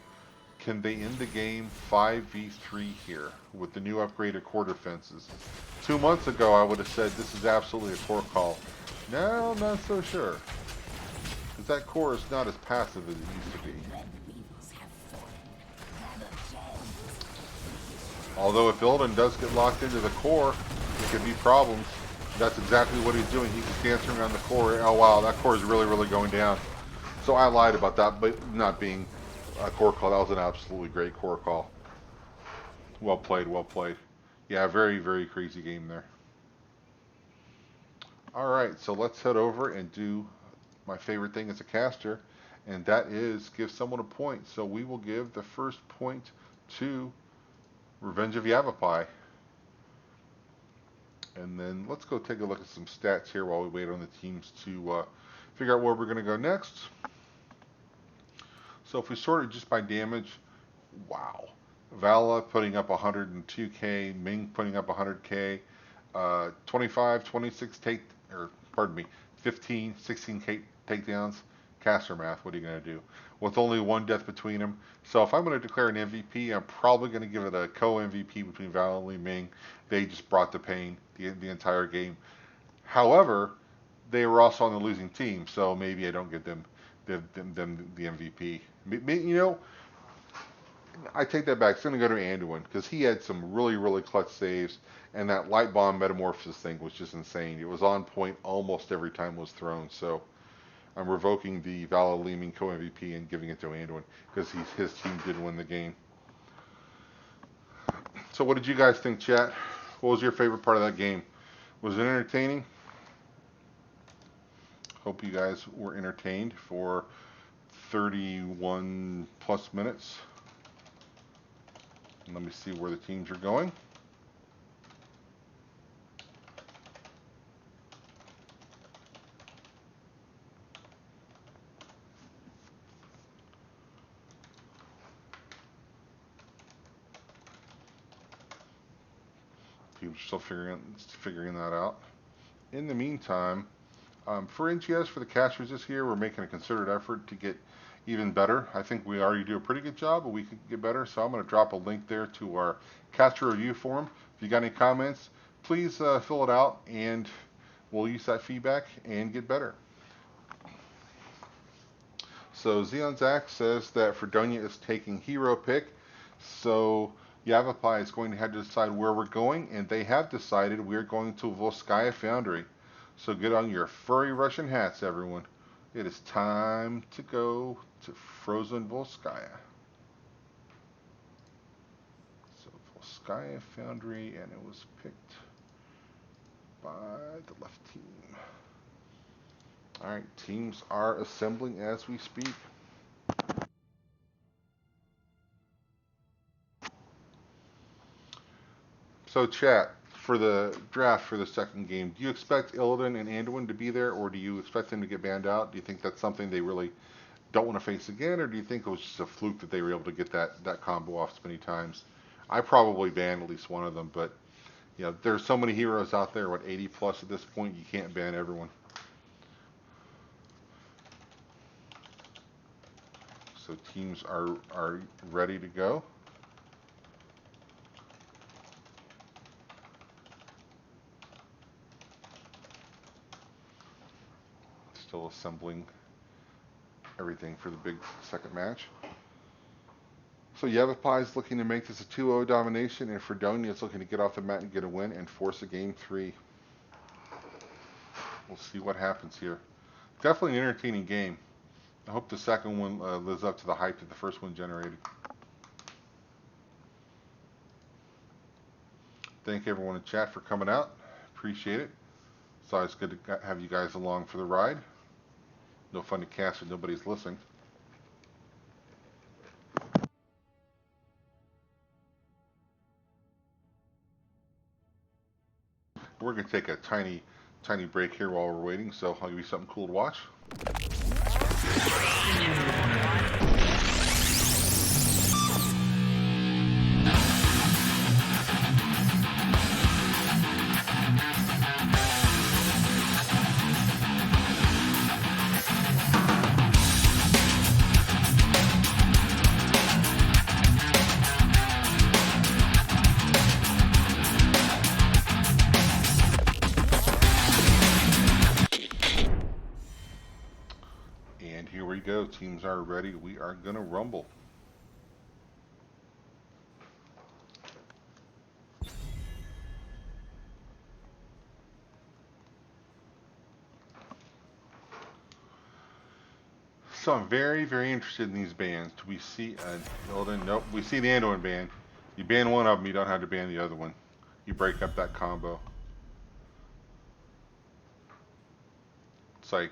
can they end the game 5v3 here with the new upgraded core defenses? 2 months ago I would have said this is absolutely a core call. Now I'm not so sure, because that core is not as passive as it used to be. Although if Illidan does get locked into the core, it could be problems. That's exactly what he's doing. He's just dancing around the core. Oh wow, that core is really, really going down. So I lied about that, but not being a core call. That was an absolutely great core call. Well played, well played. Yeah, very, very crazy game there. Alright, so let's head over and do my favorite thing as a caster, and that is give someone a point. So we will give the first point to Revenge of Yavapai. And then let's go take a look at some stats here while we wait on the teams to figure out where we're going to go next. So if we sort it just by damage, wow. Vala putting up 102k, Ming putting up 100k, 25, 26 15, 16k takedowns. Caster math, what are you going to do? With only one death between them. So if I'm going to declare an MVP, I'm probably going to give it a co-MVP between Val and Li Ming. They just brought the pain the entire game. However, they were also on the losing team, so maybe I don't give them the MVP. You know, I take that back. It's going to go to Anduin because he had some really clutch saves, and that light bomb metamorphosis thing was just insane. It was on point almost every time it was thrown. So I'm revoking the Vala Li Ming co-MVP and giving it to Anduin because his team did win the game. So what did you guys think, chat? What was your favorite part of that game? Was it entertaining? Hope you guys were entertained for 31 plus minutes. And let me see where the teams are going. People are still figuring that out. In the meantime, for NGS, for the casters this year, we're making a concerted effort to get even better. I think we already do a pretty good job, but we could get better. So I'm going to drop a link there to our caster review forum. If you got any comments, please fill it out, and we'll use that feedback and get better. So Xeon Zach says that Freedonia is taking hero pick. So Yavapai is going to have to decide where we're going, and they have decided we're going to Volskaya Foundry. So get on your furry Russian hats, everyone. It is time to go to Frozen Volskaya. So Volskaya Foundry, and it was picked by the left team. All right, teams are assembling as we speak. So chat, for the draft for the second game, do you expect Illidan and Anduin to be there, or do you expect them to get banned out? Do you think that's something they really don't want to face again, or do you think it was just a fluke that they were able to get that combo off so many times? I probably ban at least one of them, but you know, there's so many heroes out there, 80 plus at this point, you can't ban everyone. So teams are ready to go. Still assembling everything for the big second match. So Yavapai is looking to make this a 2-0 domination, and Freedonia is looking to get off the mat and get a win and force a game 3. We'll see what happens here. Definitely an entertaining game. I hope the second one lives up to the hype that the first one generated. Thank everyone in chat for coming out. Appreciate it. It's always good to have you guys along for the ride. No fun to cast if nobody's listening. We're going to take a tiny break here while we're waiting, so I'll give you something cool to watch. And here we go. Teams are ready. We are going to rumble. So I'm very interested in these bans. Do we see Illidan? Nope. We see the Anduin ban. You ban one of them, you don't have to ban the other one. You break up that combo. It's like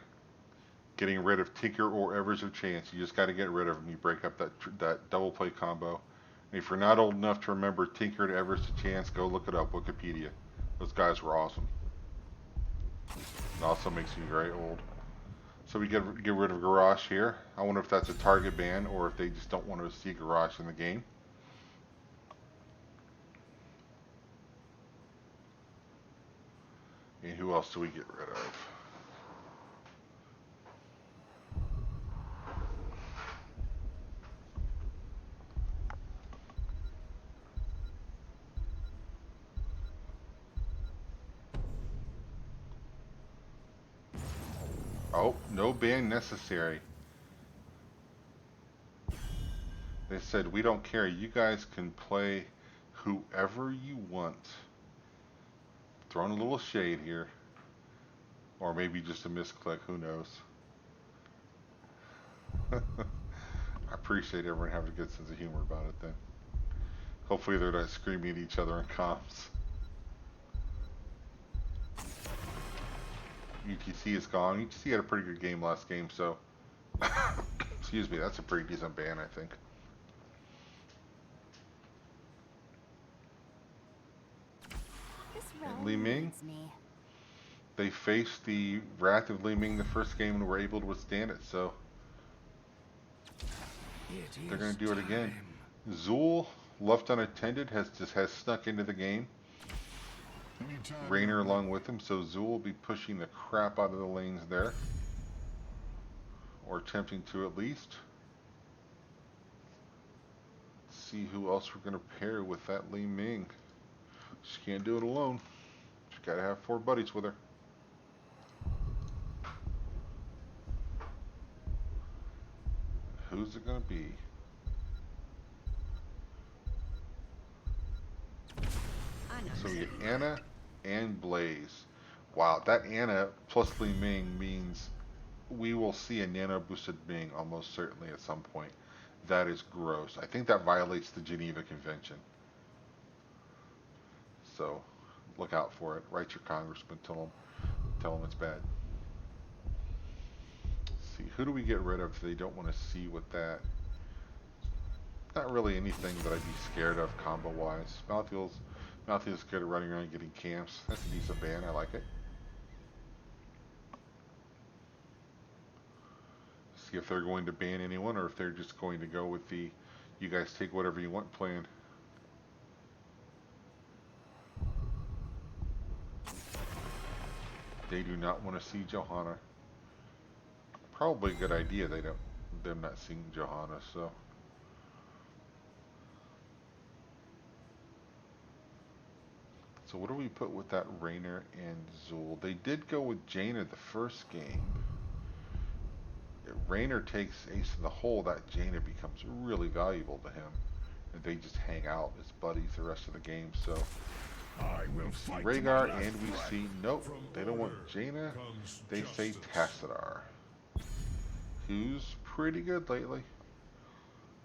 Getting rid of Tinker or Evers of Chance. You just got to get rid of them. You break up that double play combo. And if you're not old enough to remember Tinker and Evers of Chance, go look it up. Wikipedia. Those guys were awesome. It also makes me very old. So we get rid of Garrosh here. I wonder if that's a target ban or if they just don't want to see Garrosh in the game. And who else do we get rid of? Oh, no ban necessary. They said, we don't care. You guys can play whoever you want. Throwing a little shade here. Or maybe just a misclick, who knows. I appreciate everyone having a good sense of humor about it then. Hopefully they're not screaming at each other in comms. UTC is gone. UTC had a pretty good game last game, so excuse me, that's a pretty decent ban, I think. And Li Ming, they faced the wrath of Li Ming the first game and were able to withstand it, so they're going to do it again. Zool, left unattended, has snuck into the game. Rainer along with him, so Zool will be pushing the crap out of the lanes there. Or attempting to at least. Let's see who else we're going to pair with that Li Ming. She can't do it alone. She's got to have 4 buddies with her. Who's it going to be? So we get Anna and Blaze. Wow, that Anna plus Li Ming means we will see a nano boosted Ming almost certainly at some point. That is gross. I think that violates the Geneva Convention. So look out for it. Write your congressman, tell them it's bad. Let's see, who do we get rid of if they don't want to see with that? Not really anything that I'd be scared of combo wise. Malthiel's good at running around and getting camps. That's a decent ban, I like it. See if they're going to ban anyone or if they're just going to go with the you guys take whatever you want plan. They do not want to see Johanna. Probably a good idea them not seeing Johanna, so. So what do we put with that Rainer and Zool? They did go with Jaina the first game. If Rainer takes ace in the hole, that Jaina becomes really valuable to him. And they just hang out as buddies the rest of the game, so. We see Rhaegar and we see, nope, they don't want Jaina. They say Tassadar, who's pretty good lately.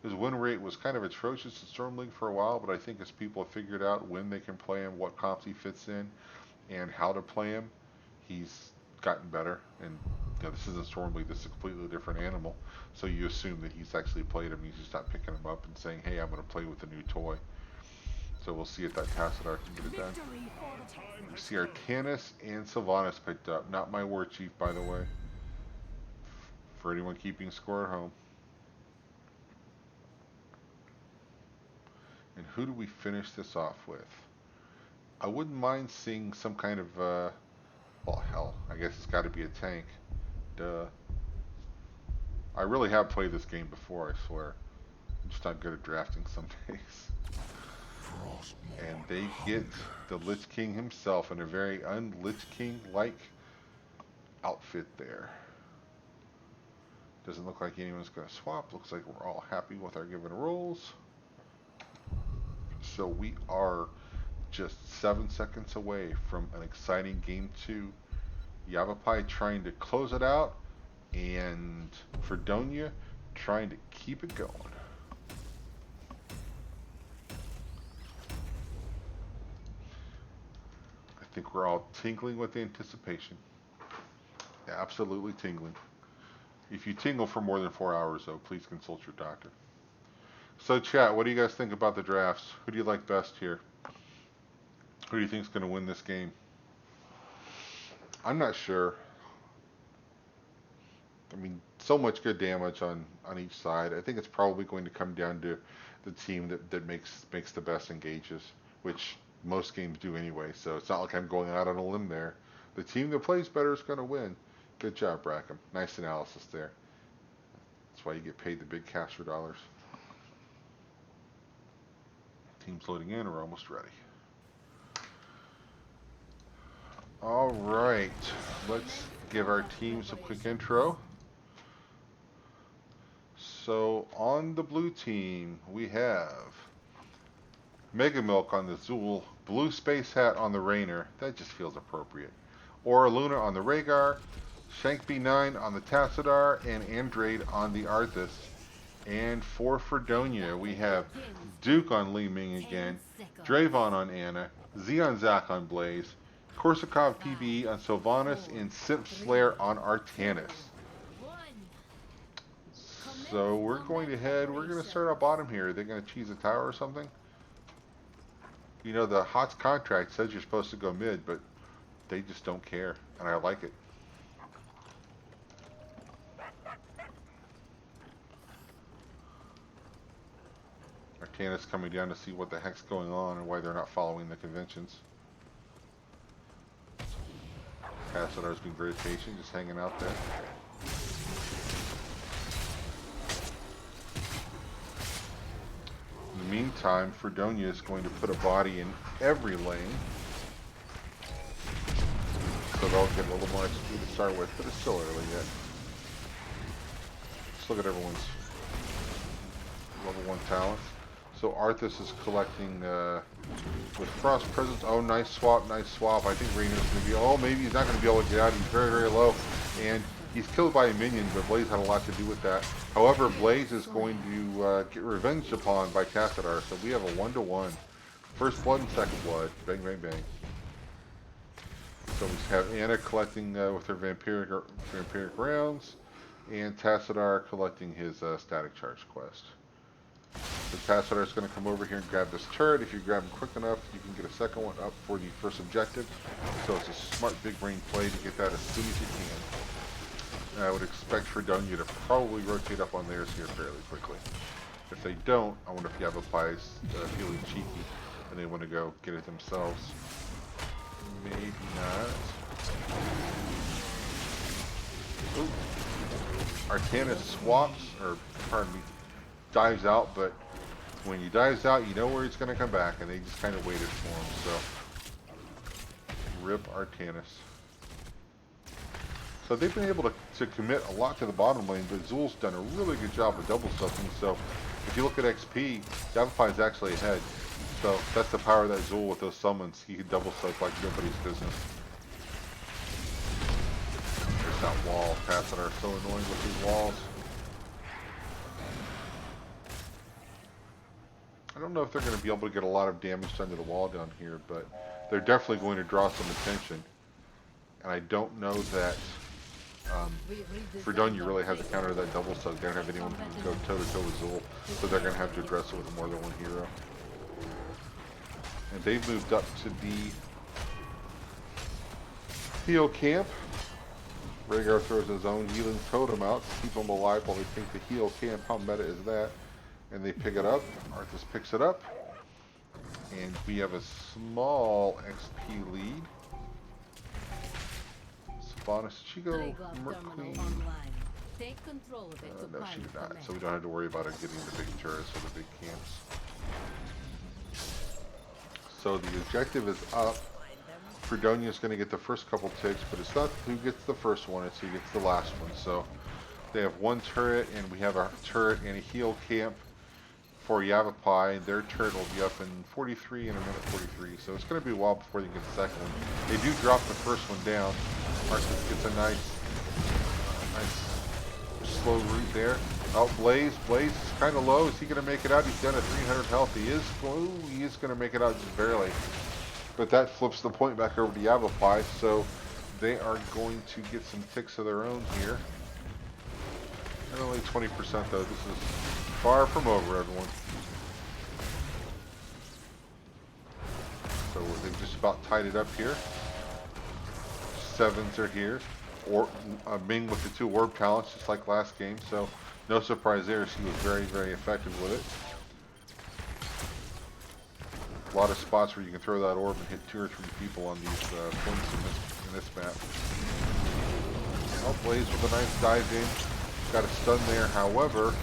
His win rate was kind of atrocious in Storm League for a while, but I think as people have figured out when they can play him, what comps he fits in, and how to play him, he's gotten better. And this isn't Storm League, this is a completely different animal. So you assume that he's actually played him, he's just not picking him up and saying, hey, I'm going to play with a new toy. So we'll see if that Tassadar can get it done. We see our Tannis and Sylvanas picked up. Not my war chief, by the way. For anyone keeping score at home. And who do we finish this off with? I wouldn't mind seeing some kind of, well, hell, I guess it's got to be a tank. Duh. I really have played this game before, I swear. I'm just not good at drafting some days. And they get the Lich King himself in a very un-Lich King-like outfit there. Doesn't look like anyone's going to swap. Looks like we're all happy with our given rolls. So we are just 7 seconds away from an exciting Game 2. Yavapai trying to close it out, and Freedonia trying to keep it going. I think we're all tingling with anticipation. Absolutely tingling. If you tingle for more than 4 hours, though, please consult your doctor. So, chat, what do you guys think about the drafts? Who do you like best here? Who do you think is going to win this game? I'm not sure. I mean, so much good damage on each side. I think it's probably going to come down to the team that makes the best engages, which most games do anyway. So it's not like I'm going out on a limb there. The team that plays better is going to win. Good job, Brackham. Nice analysis there. That's why you get paid the big cash for dollars. Teams loading in are almost ready. All right, let's give our teams a quick intro. So on the blue team, we have Mega Milk on the Zool, Blue Space Hat on the Rainer. That just feels appropriate. Aura Luna on the Rhaegar, Shank B9 on the Tassadar, and Andrade on the Arthas. And for Freedonia, we have Duke on Li Ming again, Draven on Anna, Xeon Zac on Blaze, Korsakov PBE on Sylvanas, and Simp Slayer on Artanis. So we're going to start out bottom here. Are they going to cheese a tower or something? You know, the HOTS contract says you're supposed to go mid, but they just don't care, and I like it. Artanis coming down to see what the heck's going on and why they're not following the conventions. Tassadar's been very patient, just hanging out there. In the meantime, Freedonia is going to put a body in every lane. So they'll get a little more XP to start with, but it's still early yet. Let's look at everyone's level 1 talents. So Arthas is collecting with Frost Presence. Oh, nice swap, nice swap. I think Rainer's going to be, oh, maybe he's not going to be able to get out. He's very, very low. And he's killed by a minion, but Blaze had a lot to do with that. However, Blaze is going to get revenged upon by Tassadar. So we have a 1-to-1. First blood and second blood. Bang, bang, bang. So we have Anna collecting with her vampiric rounds, and Tassadar collecting his static charge quest. The Tassadar is going to come over here and grab this turret. If you grab him quick enough, you can get a second one up for the first objective. So it's a smart big brain play to get that as soon as you can. And I would expect Freedonia to probably rotate up on theirs here fairly quickly. If they don't, I wonder if Yavapai is feeling cheeky and they want to go get it themselves. Maybe not. Ooh. Artanis swaps, or pardon me, dives out, but when he dives out, you know where he's going to come back, and they just kind of waited for him, so rip Artanis. So they've been able to commit a lot to the bottom lane, but Zool's done a really good job of double stuffing, so if you look at XP, Yavapai is actually ahead. So that's the power of that Zool with those summons. He can double stuff like nobody's business. There's that wall. Tassadar so annoying with these walls. I don't know if they're going to be able to get a lot of damage done to the wall down here, but they're definitely going to draw some attention. And I don't know that Freedonia really has a counter to that double stuff. They don't have anyone who can go toe-to-toe with Zool, so they're going to have to address it with more than one hero. And they've moved up to the heal camp. Rhaegar throws his own healing totem out to keep them alive while they take the heal camp. How meta is that? And they pick it up. Arthas picks it up. And we have a small XP lead. Sylvanas, did she go Merc Queen? No, she did not. So we don't have to worry about her getting the big turrets or the big camps. So the objective is up. Freedonia is going to get the first couple ticks, but it's not who gets the first one, it's who gets the last one. So they have one turret, and we have a turret and a heal camp for Yavapai. Their turret will be up in 43 and a minute 43. So it's going to be a while before they get the second one. They do drop the first one down. Arthas gets a nice slow route there. Oh, Blaze is kind of low. Is he going to make it out? He's down at 300 health. He is going to make it out just barely. But that flips the point back over to Yavapai, so they are going to get some ticks of their own here. And only 20% though. This is far from over, everyone. So they've just about tied it up here. Sevens are here. Or Ming with the 2 orb talents, just like last game. So no surprise there. She was very, very effective with it. A lot of spots where you can throw that orb and hit 2 or 3 people on these points in this map. Oh, Blaze with a nice dive in. Got a stun there. However,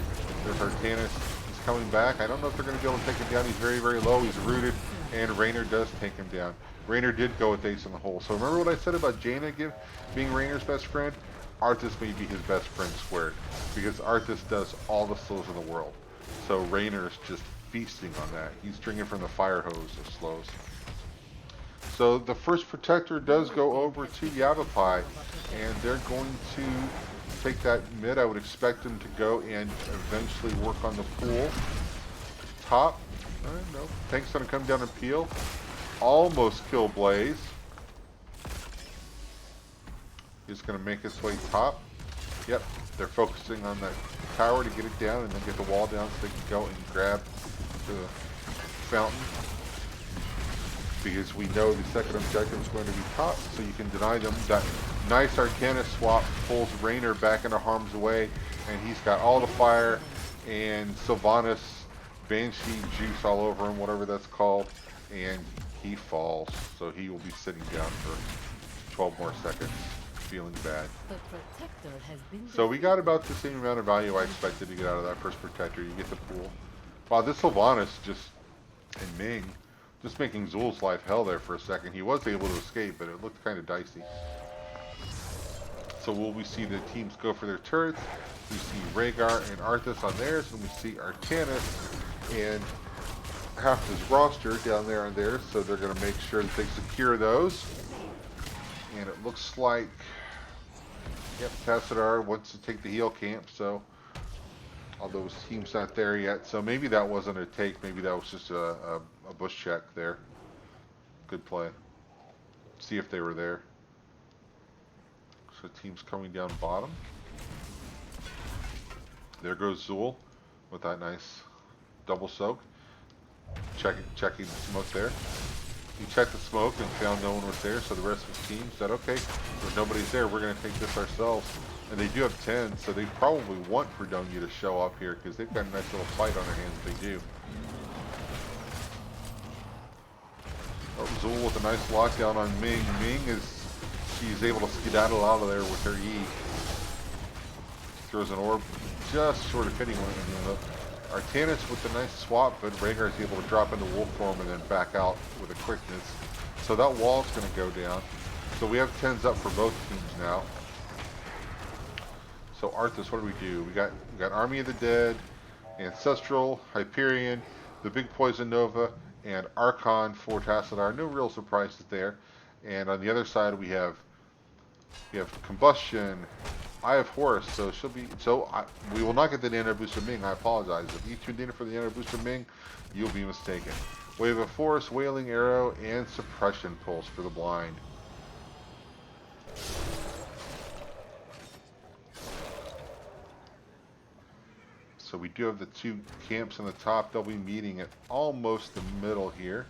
their Arcanus is coming back. I don't know if they're going to be able to take him down. He's very, very low. He's rooted, and Raynor does take him down. Raynor did go with Ace in the hole. So remember what I said about Jaina being Raynor's best friend? Arthas may be his best friend squared, because Arthas does all the slows in the world. So Raynor is just feasting on that. He's drinking from the fire hose of slows. So the first protector does go over to Yavapai, and they're going to take that mid. I would expect them to go and eventually work on the pool. Top. No. Tank's going to come down and peel. Almost kill Blaze. He's going to make his way top. Yep, they're focusing on that tower to get it down and then get the wall down so they can go and grab the fountain. Because we know the second objective is going to be top, so you can deny them. That nice Arcana swap pulls Raynor back into harm's way, and he's got all the fire and Sylvanas Banshee juice all over him, whatever that's called, and he falls. So he will be sitting down for 12 more seconds, feeling bad. So we got about the same amount of value I expected to get out of that first protector. You get the pool. Wow, this Sylvanas and Ming just making Zul's life hell there for a second. He was able to escape, but it looked kind of dicey. So will we see the teams go for their turrets? We see Rhaegar and Arthas on theirs, and we see Arcanus and half his roster down there on theirs. So they're going to make sure that they secure those. And it looks like, yep, Tassadar wants to take the heal camp, so although his team's not there yet, so maybe that wasn't a take, maybe that was just a bush check there. Good play. See if they were there. So team's coming down bottom. There goes Zul with that nice double soak. Checking the smoke there. He checked the smoke and found no one was there, so the rest of his team said, okay, if nobody's there, we're going to take this ourselves. And they do have 10, so they probably want Freedonia to show up here because they've got a nice little fight on their hands. They do. Oh, Zul with a nice lockdown on Ming. She's able to skedaddle out of there with her E. Throws an orb just short of hitting one. Arcanus with a nice swap, but Rhaegar is able to drop into wolf form and then back out with a quickness. So that wall's going to go down. So we have 10s up for both teams now. So Arthas, what do? We got Army of the Dead, Ancestral, Hyperion, the Big Poison Nova, and Archon for Tassadar. No real surprises there. And on the other side we have Combustion, Eye of Horus. So she'll be we will not get the Nano Booster Ming. I apologize. If you tuned in for the Nano Booster Ming, you'll be mistaken. Wave of Force, Wailing Arrow, and Suppression Pulse for the blind. So we do have the 2 camps on the top. They'll be meeting at almost the middle here.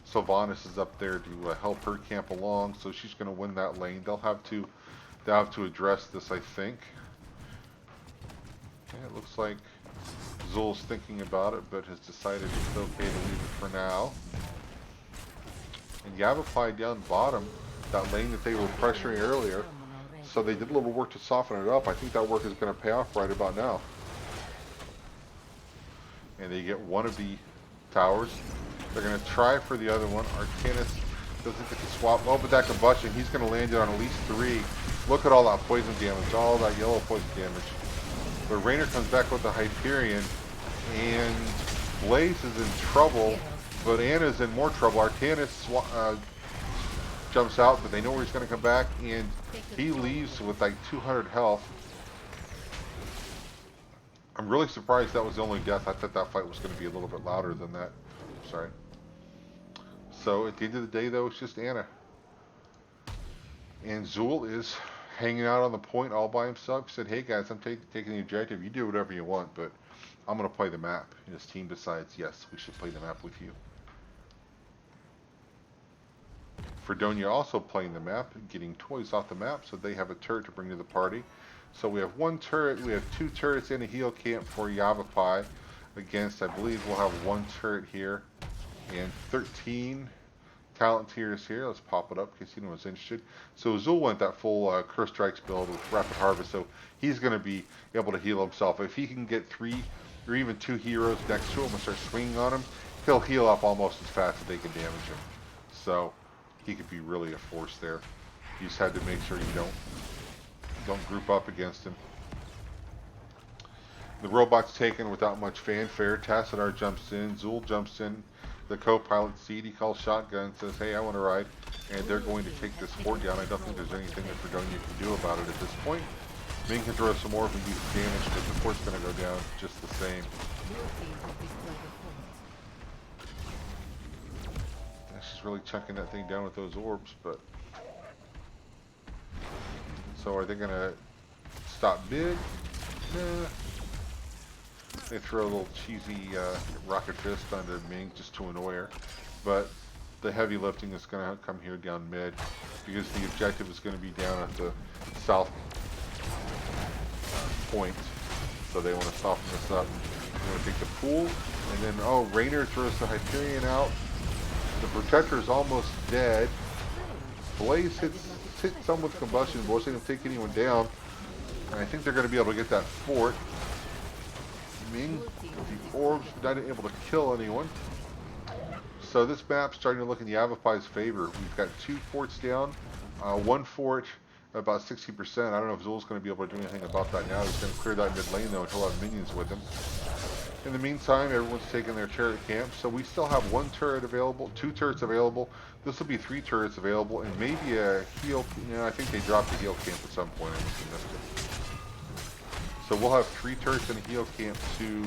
Sylvanas is up there to help her camp along, so she's going to win that lane. They'll have to address this, I think. Okay, it looks like Zul's thinking about it, but has decided it's okay to leave it for now. And Yavapai down bottom, that lane that they were pressuring earlier, so they did a little work to soften it up. I think that work is going to pay off right about now. And they get one of the towers. They're going to try for the other one. Arcanus doesn't get the swap. Oh, but that Combustion, he's going to land it on at least 3. Look at all that poison damage, all that yellow poison damage. But Raynor comes back with the Hyperion, and Blaze is in trouble, but Anna's in more trouble. Arcanus jumps out, but they know where he's going to come back, and he leaves with like 200 health. I'm really surprised that was the only death. I thought that fight was going to be a little bit louder than that. Sorry. So at the end of the day, though, it's just Anna. And Zul is hanging out on the point all by himself. He said, hey guys, I'm taking the objective. You do whatever you want, but I'm going to play the map. And his team decides, yes, we should play the map with you. Freedonia also playing the map, getting toys off the map, so they have a turret to bring to the party. So we have one turret, we have 2 turrets in a heal camp for Yavapai against, I believe we'll have 1 turret here and 13 Talonteers here. Let's pop it up in case anyone's interested. So Zul went that full Curse Strikes build with Rapid Harvest, so he's going to be able to heal himself. If he can get 3 or even 2 heroes next to him and start swinging on him, he'll heal up almost as fast as they can damage him. So he could be really a force there. You just had to make sure you don't group up against him. The robot's taken without much fanfare. Tassadar jumps in. Zul jumps in the co-pilot seat. He calls shotgun and says, hey, I want to ride. And they're going to take this fort down. I don't think there's anything that Freedonia can do about it at this point. Ming can throw some more and do some damage, but the fort's going to go down just the same. She's really chunking that thing down with those orbs, but... So are they going to stop mid? Nah. They throw a little cheesy rocket fist onto Ming just to annoy her. But the heavy lifting is going to come here down mid because the objective is going to be down at the south point. So they want to soften this up. They want to take the pool. And then, oh, Raynor throws the Hyperion out. The Protector is almost dead. Blaze hits some with combustion. Both didn't take anyone down. And I think they're going to be able to get that fort. Ming, the orbs, not able to kill anyone. So this map's starting to look in Yavapai's favor. We've got 2 forts down. 1 fort, about 60%. I don't know if Zul's going to be able to do anything about that now. He's going to clear that mid lane though until he'll have minions with him. In the meantime, everyone's taking their turret camp, so we still have 1 turret available, 2 turrets available. This will be 3 turrets available, and maybe a heal. You know, I think they dropped a heal camp at some point. I must have missed it. So we'll have 3 turrets in a heal camp to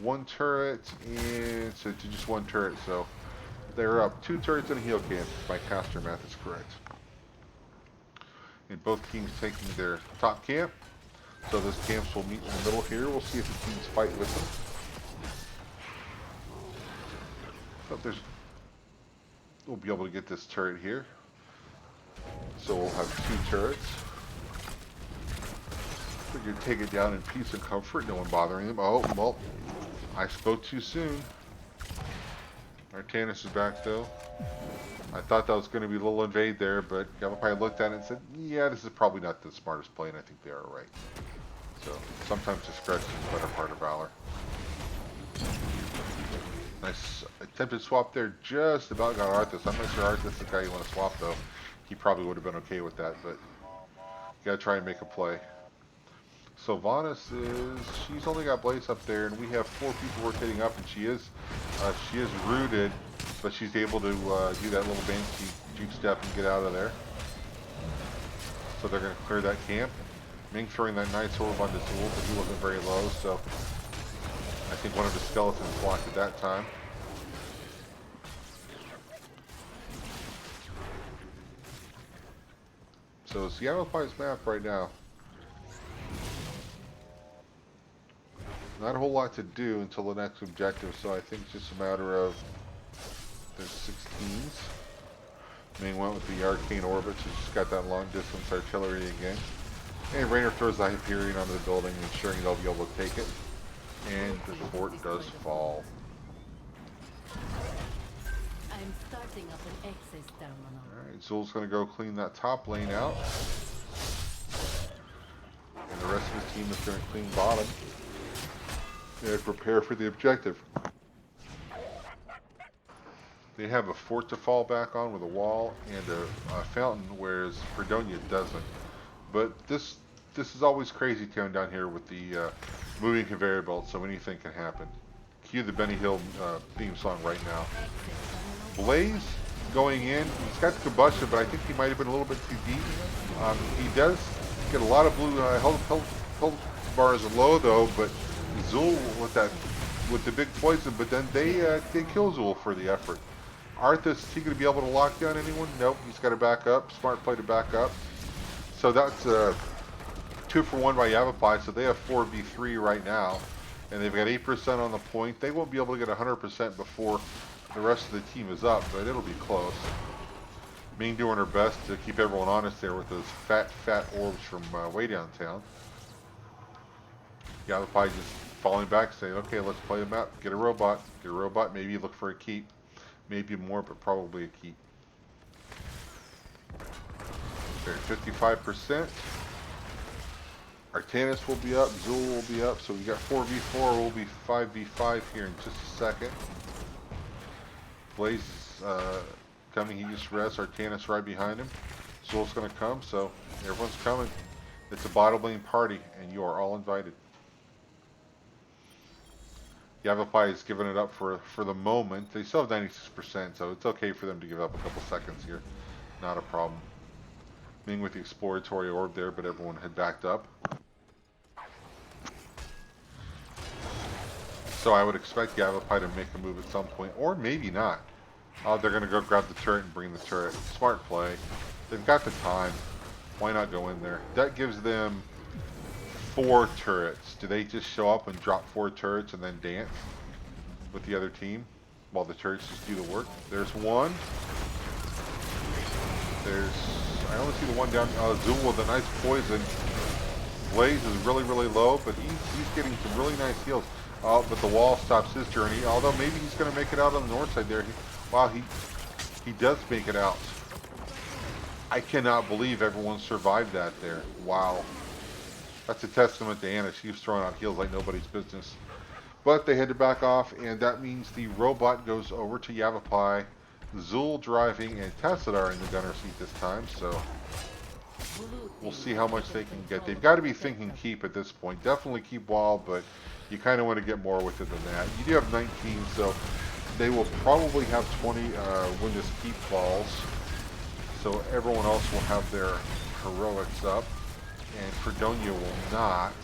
1 turret, and so to just 1 turret. So they're up 2 turrets in a heal camp. If my caster math is correct. And both teams taking their top camp. So those camps will meet in the middle here. We'll see if the teams fight with them. But we'll be able to get this turret here. So we'll have 2 turrets. We can take it down in peace and comfort, no one bothering them. Oh, well, I spoke too soon. Artanis is back though. I thought that was going to be a little invade there, but Yavapai looked at it and said, yeah, this is probably not the smartest play, and I think they are right. So sometimes discretion is the better part of valor. Nice attempted swap there, just about got Arthas. I'm not sure Arthas is the guy you want to swap though. He probably would have been okay with that, but you gotta try and make a play. So Vanis she's only got Blaze up there, and we have 4 people rotating up, and she is rooted, but she's able to do that little Banshee juke step and get out of there. So they're gonna clear that camp. Ming throwing that nice orb onto Zul, but he wasn't very low, so I think one of the skeletons blocked at that time. So it's Yavapai's map right now. Not a whole lot to do until the next objective, so I think it's just a matter of there's 16s. Ming went with the Arcane Orbit, so she's got that long distance artillery again. And Raynor throws the Hyperion onto the building, ensuring they'll be able to take it. And the fort does fall. I'm starting up an access terminal. Alright, Zul's going to go clean that top lane out. And the rest of his team is going to clean bottom. And prepare for the objective. They have a fort to fall back on with a wall and a fountain, whereas Freedonia doesn't. But this is always crazy town down here with the moving conveyor belt, so anything can happen. Cue the Benny Hill theme song right now. Blaze going in. He's got the combustion, but I think he might have been a little bit too deep. He does get a lot of blue health bars low though, but Zul with the big poison, but then they kill Zul for the effort. Arthas, is he going to be able to lock down anyone? Nope, he's got to back up. Smart play to back up. So that's 2-for-1 by Yavapai. So they have 4v3 right now, and they've got 8% on the point. They won't be able to get 100% before the rest of the team is up, but it'll be close. Ming doing her best to keep everyone honest there with those fat orbs from way downtown. Yavapai just falling back, saying, okay, let's play a map. Get a robot. Maybe look for a keep. Maybe more, but probably a keep. Okay, 55%. Artanis will be up. Zool will be up. So we got 4v4. We'll be 5v5 here in just a second. Blaze coming. He just rests. Artanis right behind him. Zool's going to come. So everyone's coming. It's a bottom lane party, and you are all invited. Yavapai is giving it up for the moment. They still have 96%, so it's okay for them to give up a couple seconds here. Not a problem. Ming with the exploratory orb there, but everyone had backed up. So I would expect Yavapai to make a move at some point, or maybe not. Oh, they're going to go grab the turret and bring the turret. Smart play. They've got the time. Why not go in there? That gives them 4 turrets. Do they just show up and drop 4 turrets and then dance with the other team while the turrets just do the work? There's one. I only see the one down. Zoom with a nice poison. Blaze is really low, but he's getting some really nice heals. But the wall stops his journey. Although maybe he's going to make it out on the north side there. Wow, he does make it out. I cannot believe everyone survived that there. Wow. That's a testament to Anna. She was throwing out heals like nobody's business. But they had to back off, and that means the robot goes over to Yavapai. Zool driving and Tassadar in the gunner seat this time, so we'll see how much they can get. They've got to be thinking keep at this point. Definitely keep wall, but you kind of want to get more with it than that. You do have 19, so they will probably have 20 win this keep balls. So everyone else will have their heroics up, and Freedonia will not.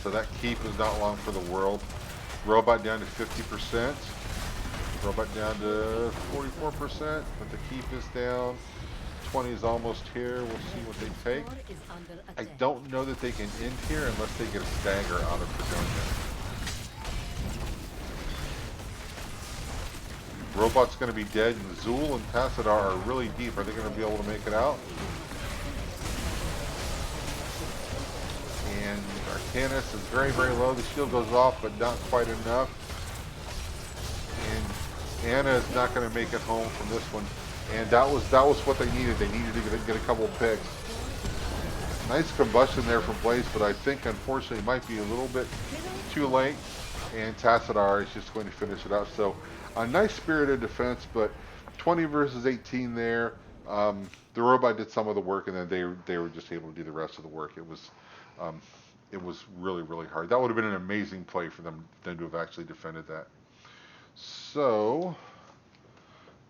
So that keep is not long for the world. Robot down to 50%. Robot down to 44%, but the keep is down. 20 is almost here. We'll see what they take. I don't know that they can end here unless they get a stagger out of Freedonia. Robot's going to be dead, and Zool and Tassadar are really deep. Are they going to be able to make it out? And Artanis is very low. The shield goes off, but not quite enough. And Anna is not going to make it home from this one. And that was what they needed. They needed to get a couple of picks. Nice combustion there from Blaze, but I think unfortunately it might be a little bit too late. And Tassadar is just going to finish it out. So a nice spirited defense, but 20 versus 18 there. The robot did some of the work, and then they were just able to do the rest of the work. It was really hard. That would have been an amazing play for them to have actually defended that. So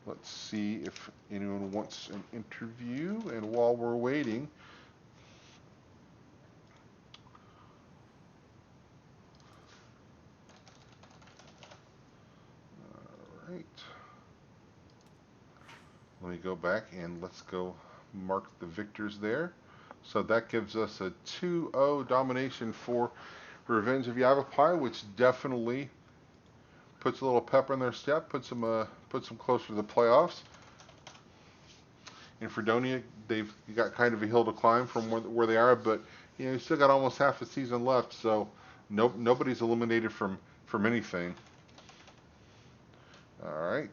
let's see if anyone wants an interview, and while we're waiting, all right, let me go back and let's go mark the victors there. So that gives us a 2-0 domination for Revenge of Yavapai, which definitely puts a little pepper in their step, puts them closer to the playoffs. In Freedonia, they've got kind of a hill to climb from where they are, but you still got almost half the season left, so nobody's eliminated from anything. All right,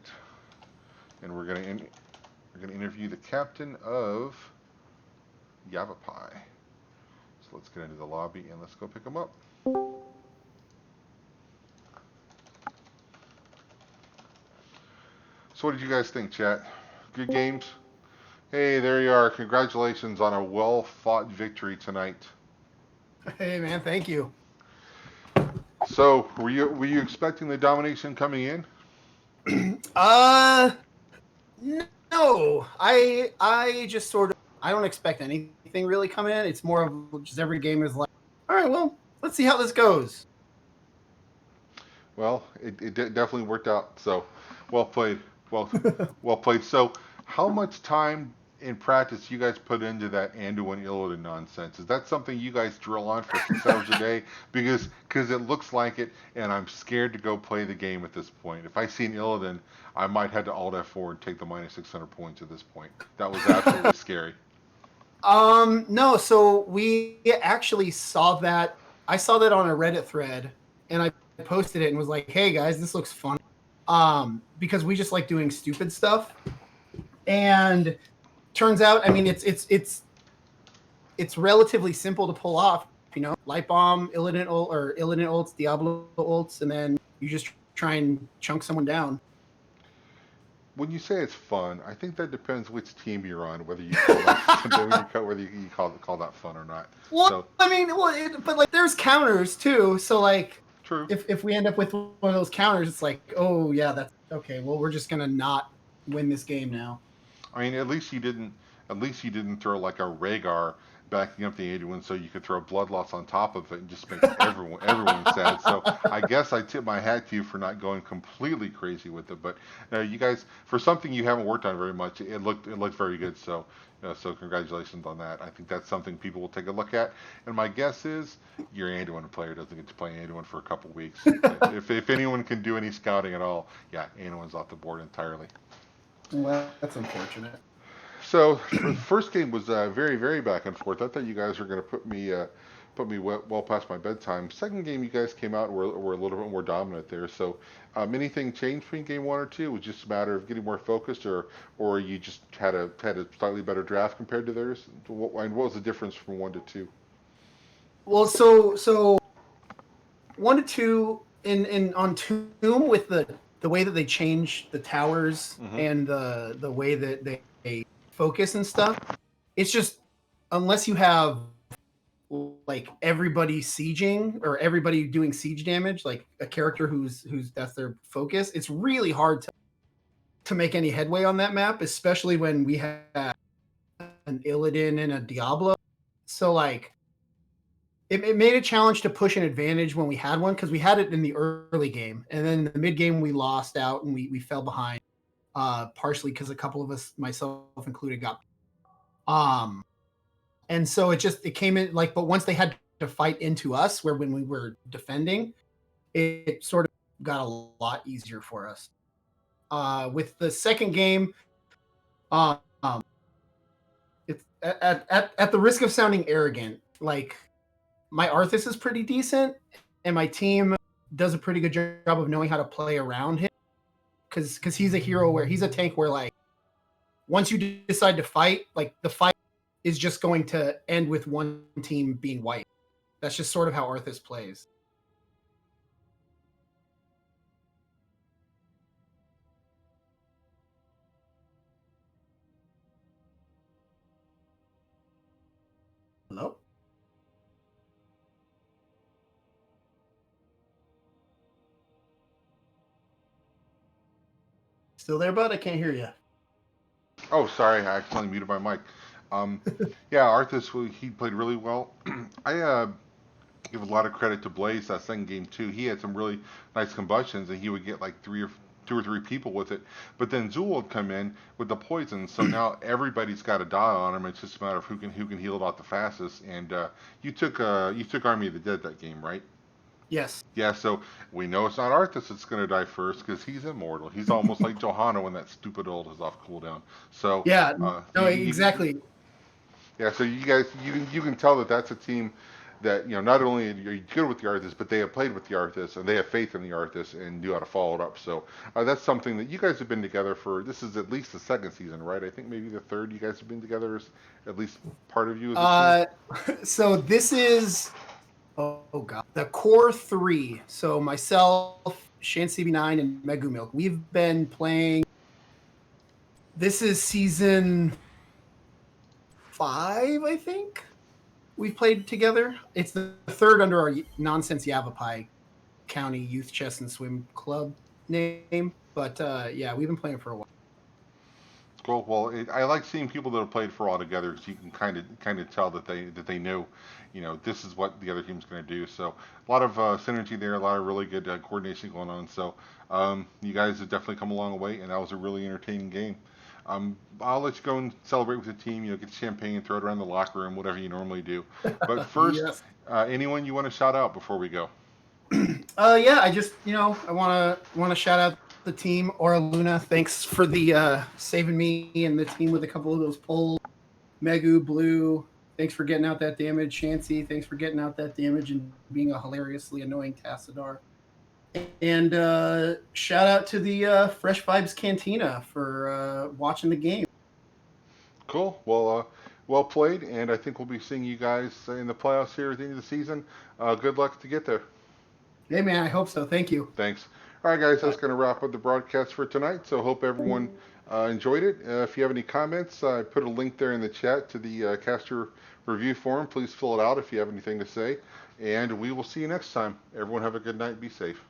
and we're gonna interview the captain of Yavapai. So let's get into the lobby and let's go pick him up. So what did you guys think, chat? Good games? Hey, there you are. Congratulations on a well-fought victory tonight. Hey, man, thank you. So, were you expecting the domination coming in? No. I just sort of, I don't expect anything really coming in. It's more of just every game is like, all right, well, let's see how this goes. Well, it definitely worked out. So, well played. Well played. So, how much time in practice you guys put into that Anduin Illidan nonsense? Is that something you guys drill on for 6 hours a day? Because it looks like it, and I'm scared to go play the game at this point. If I see an Illidan, I might head to Alt F4 and take the minus 600 points at this point. That was absolutely scary. No, so we actually saw that. I saw that on a Reddit thread, and I posted it and was like, "Hey guys, this looks fun." Because we just like doing stupid stuff, and turns out, I mean, it's relatively simple to pull off. You know, light bomb, Illidan ult, or Illidan ults, Diablo ults, and then you just try and chunk someone down. When you say it's fun, I think that depends which team you're on, whether you call that whether you call that fun or not. Well, So I mean, but like, there's counters too. So like, true. if we end up with one of those counters, it's like, oh yeah, that's okay. Well, we're just gonna not win this game now. I mean, at least you didn't throw like a Rhaegar backing up the Anduin so you could throw Bloodlots on top of it and just make everyone sad. So I guess I tip my hat to you for not going completely crazy with it. But you guys, for something you haven't worked on very much, it looked very good. So so congratulations on that. I think that's something people will take a look at. And my guess is your Anduin player doesn't get to play Anduin for a couple weeks. If anyone can do any scouting at all, yeah, Anduin's off the board entirely. Well, that's unfortunate. So the first game was very, very back and forth. I thought you guys were going to put me well past my bedtime. Second game, you guys came out and were a little bit more dominant there. So anything changed between game one or two? It was just a matter of getting more focused, or you just had a slightly better draft compared to theirs. And what was the difference from one to two? Well, so 1 to 2 in on Tomb, with the way that they change the towers, Hmm. and the way that they focus and stuff. It's just, unless you have like everybody sieging or everybody doing siege damage, like a character who's that's their focus, it's really hard to make any headway on that map, especially when we have an Illidan and a Diablo. So like, it made a challenge to push an advantage when we had one, because we had it in the early game, and then in the mid game we lost out and we fell behind, partially because a couple of us, myself included, got um and so it came in like, but once they had to fight into us, where when we were defending, it sort of got a lot easier for us. With the second game, um it's at the risk of sounding arrogant, like, my Arthas is pretty decent, and my team does a pretty good job of knowing how to play around him, because he's a hero where he's a tank where, like, once you decide to fight, like, the fight is just going to end with one team being wiped. That's just sort of how Arthas plays. Hello? Still there, bud? I can't hear you. Oh, sorry, I accidentally muted my mic. Um, yeah, Arthas, he played really well. I give a lot of credit to Blaze that second game too. He had some really nice combustions, and he would get like two or three people with it. But then Zool would come in with the poison, so now everybody's got a die on him. It's just a matter of who can heal it out the fastest. And you took Army of the Dead that game, right? Yes. Yeah, so we know it's not Arthas that's going to die first because he's immortal. He's almost like Johanna when that stupid ult is off cooldown. So Yeah. No, you, exactly. yeah, so you guys, you can tell that that's a team that not only are you good with the Arthas, but they have played with the Arthas and they have faith in the Arthas and knew how to follow it up. So that's something that you guys have been together for. This is at least the second season, right? I think maybe the third you guys have been together, as at least part of you as a team. So this is, oh god, the core three. So myself, Shan CB9, and Megumilk. We've been playing. This is season 5, I think. We've played together. It's the third under our nonsense Yavapai County Youth Chess and Swim Club name. But yeah, we've been playing for a while. Cool. Well, I like seeing people that have played for a while together because you can kind of tell that they know, this is what the other team's going to do. So a lot of synergy there, a lot of really good coordination going on. So you guys have definitely come a long way, and that was a really entertaining game. I'll let you go and celebrate with the team. Get champagne, throw it around the locker room, whatever you normally do. But first, Yes. anyone you want to shout out before we go? Yeah, I just I want to shout out the team. Aura Luna, thanks for the saving me and the team with a couple of those pulls. Megu Blue, thanks for getting out that damage. Shancy, thanks for getting out that damage and being a hilariously annoying Tassadar. And shout out to the Fresh Vibes Cantina for watching the game. Cool. Well played, and I think we'll be seeing you guys in the playoffs here at the end of the season. Good luck to get there. Hey man, I hope so. Thank you. Thanks. All right, guys, that's going to wrap up the broadcast for tonight. So hope everyone enjoyed it. If you have any comments, I put a link there in the chat to the caster review form. Please fill it out if you have anything to say. And we will see you next time. Everyone have a good night. Be safe.